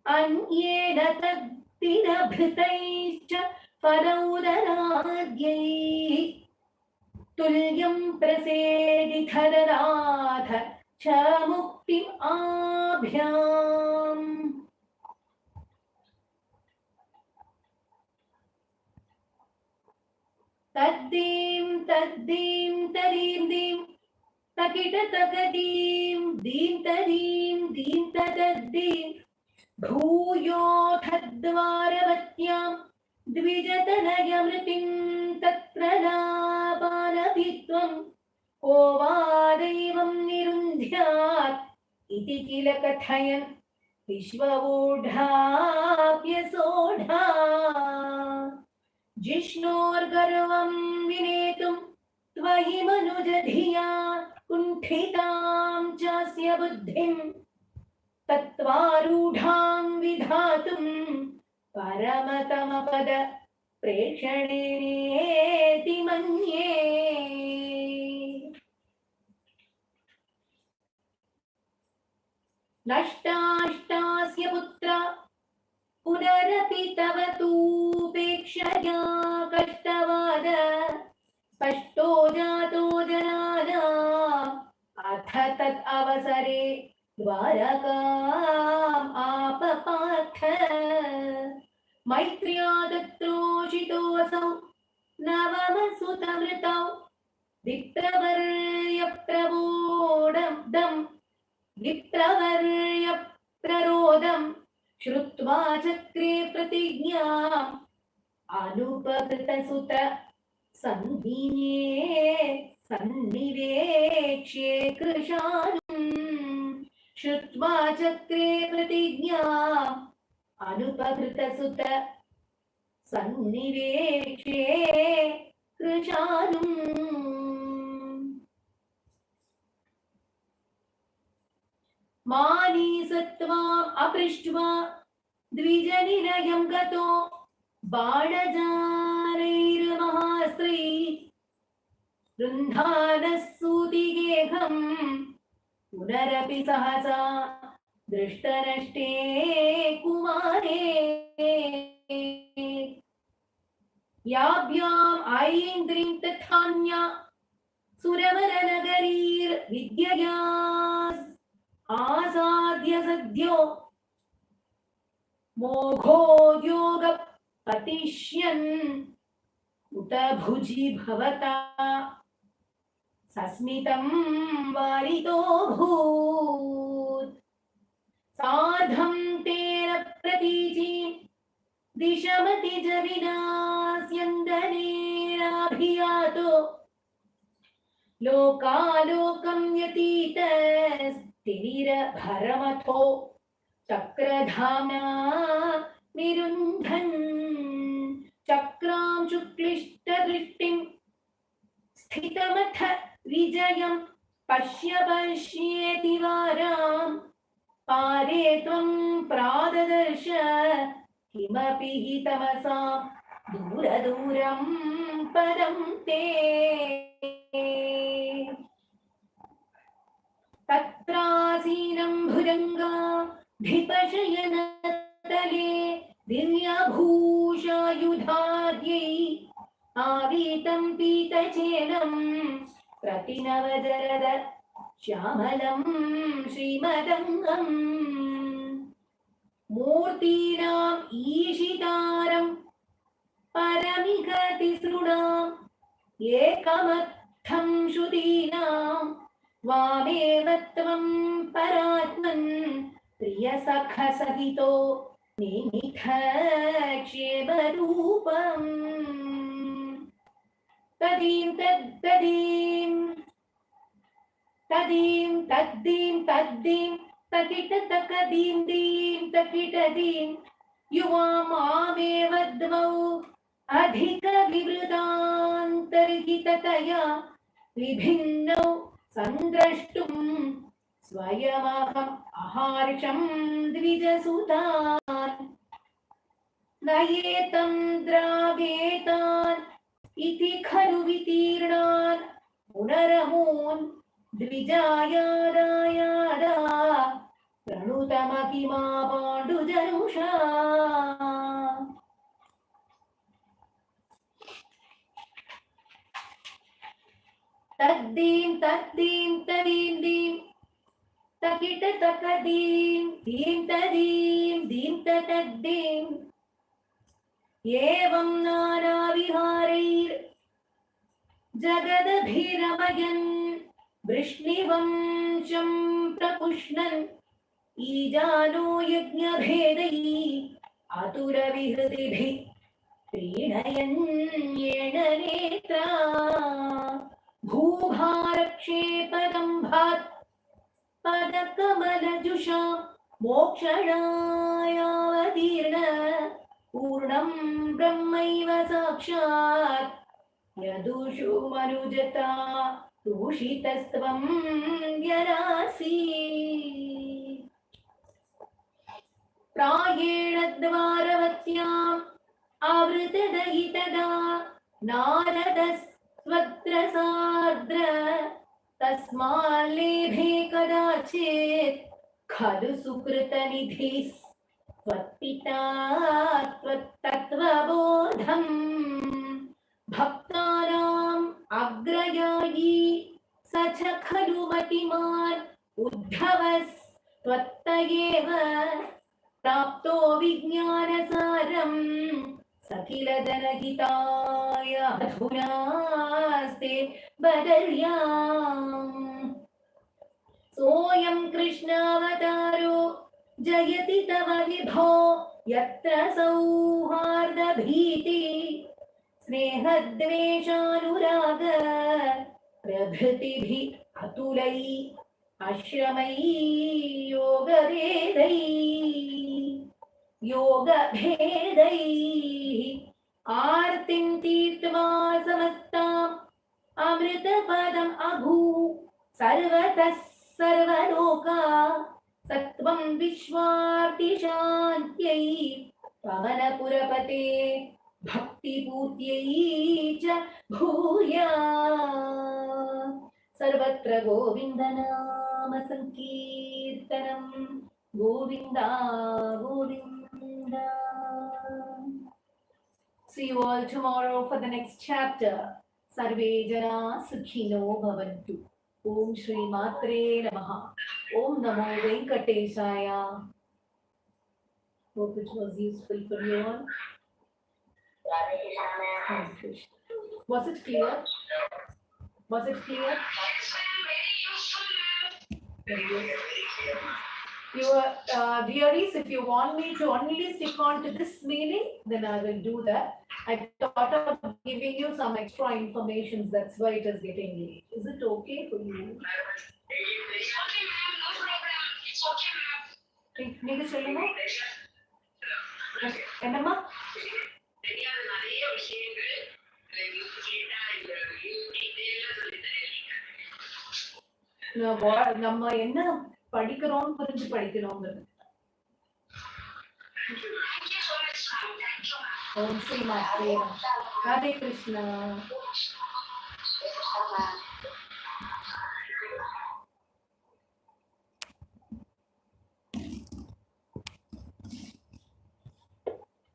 Anyena taddina bhritaischa faraudaradhyai Tulyam prasedithadanath cha muktim abhyam. Taddim taddim tadim dim takita takadim dim tadim dim tadaddim भूयोऽथद्वारवत्यां द्विजतनयमृतिं तत्प्रलापानपि त्वं को वा दैवं निरुन्ध्यात् इति किल कथयन् विश्ववोढाप्यसोढा जिष्णोर्गर्वं विनेतुं त्वयि मनुजधिया कुण्ठितां चास्य बुद्धिं तत्त्वारूढां विधातुं परमतमपद प्रेक्षणेति मन्ये। नष्टाष्टास्य पुत्रा पुनरपि तव तूपेक्षया कष्टवाद स्पष्टो जातो जनानाम् अथ तत् अवसरे द्वारकाम् आपपार्थ मैत्र्या दत्रोषितोऽसौ नवमसुतमृतौ विप्रवर्यप्ररोदं श्रुत्वा चक्रे प्रतिज्ञाम् अनुपकृतसुत सन्निवेक्ष्ये कृशानुम् श्रुत्वा चक्रे प्रतिज्ञाम् अनुपकृतसुत सन्निवेक्ष्ये कृशानुम्। मानीसत्वाम् अपृष्ट्वा द्विजनिरयं गतो बाणजारैर्महास्त्री रुन्धानः सूतिगेहम् पुनरपि सहसा दृष्टनष्टे कुमारे याभ्याम् ऐन्द्रीं तथान्या सुरवरनगरीर्विद्यया आसाद्य सद्यो मोघोद्योग पतिष्यन् उत भुजि भवता सस्मितं वारितोऽभूत् सार्धं तेन प्रतीचीं दिशमतिजविनास्यन्दनेनाभियातो लोकालोकं यतीतस्तिमिरभरमथो चक्रधाम्ना निरुन्धन् चक्रां शुक्लिष्टदृष्टिं स्थितमथ विजयं पश्येति वारां पारे त्वं प्राददर्श किमपि हि तमसां दूरदूरं परं ते तत्रासीनं भुजङ्गाधिपशयनतले दिव्यभूषायुधाद्यै आवीतं पीतचेलं प्रतिनवजरद श्यामलं श्रीमदङ्गम् मूर्तीनाम् ईशितारं परमिगतिसृणाम् एकमर्थं श्रुतीनां त्वामेव त्वं परात्मन् प्रियसखसहितो निमिथक्षेमरूपम् तदीं तद्दीं तकिटतकदीं दीं तकिटदीं युवां मामेव द्वौ अधिकविवृतान्तर्हिततया विभिन्नौ संद्रष्टुं स्वयमहम् अहार्षं द्विजसुतान् नयेतं द्रावेतान् इति खलु वितीर्णान् पुनरमून् द्विजायादायादा प्रणुतमहिमा पाण्डुजनुषा तद्दीं तदीं दीं तकिटतकदीं दीं तद्दीं एवं नानाविहारैर् जगदभिरमयन् वृष्णिवंशं प्रपुष्णन् ईजानो यज्ञभेदैः अतुलविहृतिभिः प्रीणयन् येन नेत्रा भूभारक्षेपदम्भात् पदकमलजुषा मोक्षणायावतीर्ण पूर्णं ब्रह्मैव साक्षात् यदुषु मनुजता दूषितस्त्वं यरासि प्रायेण द्वारवत्याम् आवृतदयितदा नारदस्त्वत्र तस्माल्लेभे कदाचित् खलु सुकृतनिधिः त्वत्पिता त्वत्तत्त्वबोधम् भक्तानाम् अग्रयायी स च खलु मतिमान् उद्धवस्त्वत्त एव प्राप्तो विज्ञानसारम् सकिल जनहिताय अधुनास्ते बदर्याम् सोऽयं कृष्णावतारो जयति तव विभो यत्र सौहार्दभीति स्नेहद्वेषानुराग प्रभृतिभिः अतुलै आश्रमै योगभेदैः आर्तिं तीर्त्वा समस्ताम् अमृतपदम् अभू सर्वतः सर्वलोका सत्वं विश्वार्तिशान्त्यै पवनपुरपते भक्तिपूर्त्यै च भूया सर्वत्र गोविन्दनाम संकीर्तनम् Govinda Govinda. See you all tomorrow for the next chapter. Sarve jana sukhino bhavantu. Om Shri Matre Namaha. Om Namo Venkatesaya. Hope it was useful for you all. Was it clear? Was it clear? Your dearies, if you want me to only stick on to this meaning, then I will do that. I thought of giving you some extra information. That's why it is getting late. Is it okay for you? It's okay, ma'am. No problem. It's okay, ma'am. நீங்க சொல்லுங்க. என்னம்மா? நிறைய விஷயங்கள் நம்ம என்ன படிக்கிறோம் புரிஞ்சு படிக்கணும்ங்கிறது. ஓம் ஸ்ரீ மாத்ரே ராதே கிருஷ்ணா.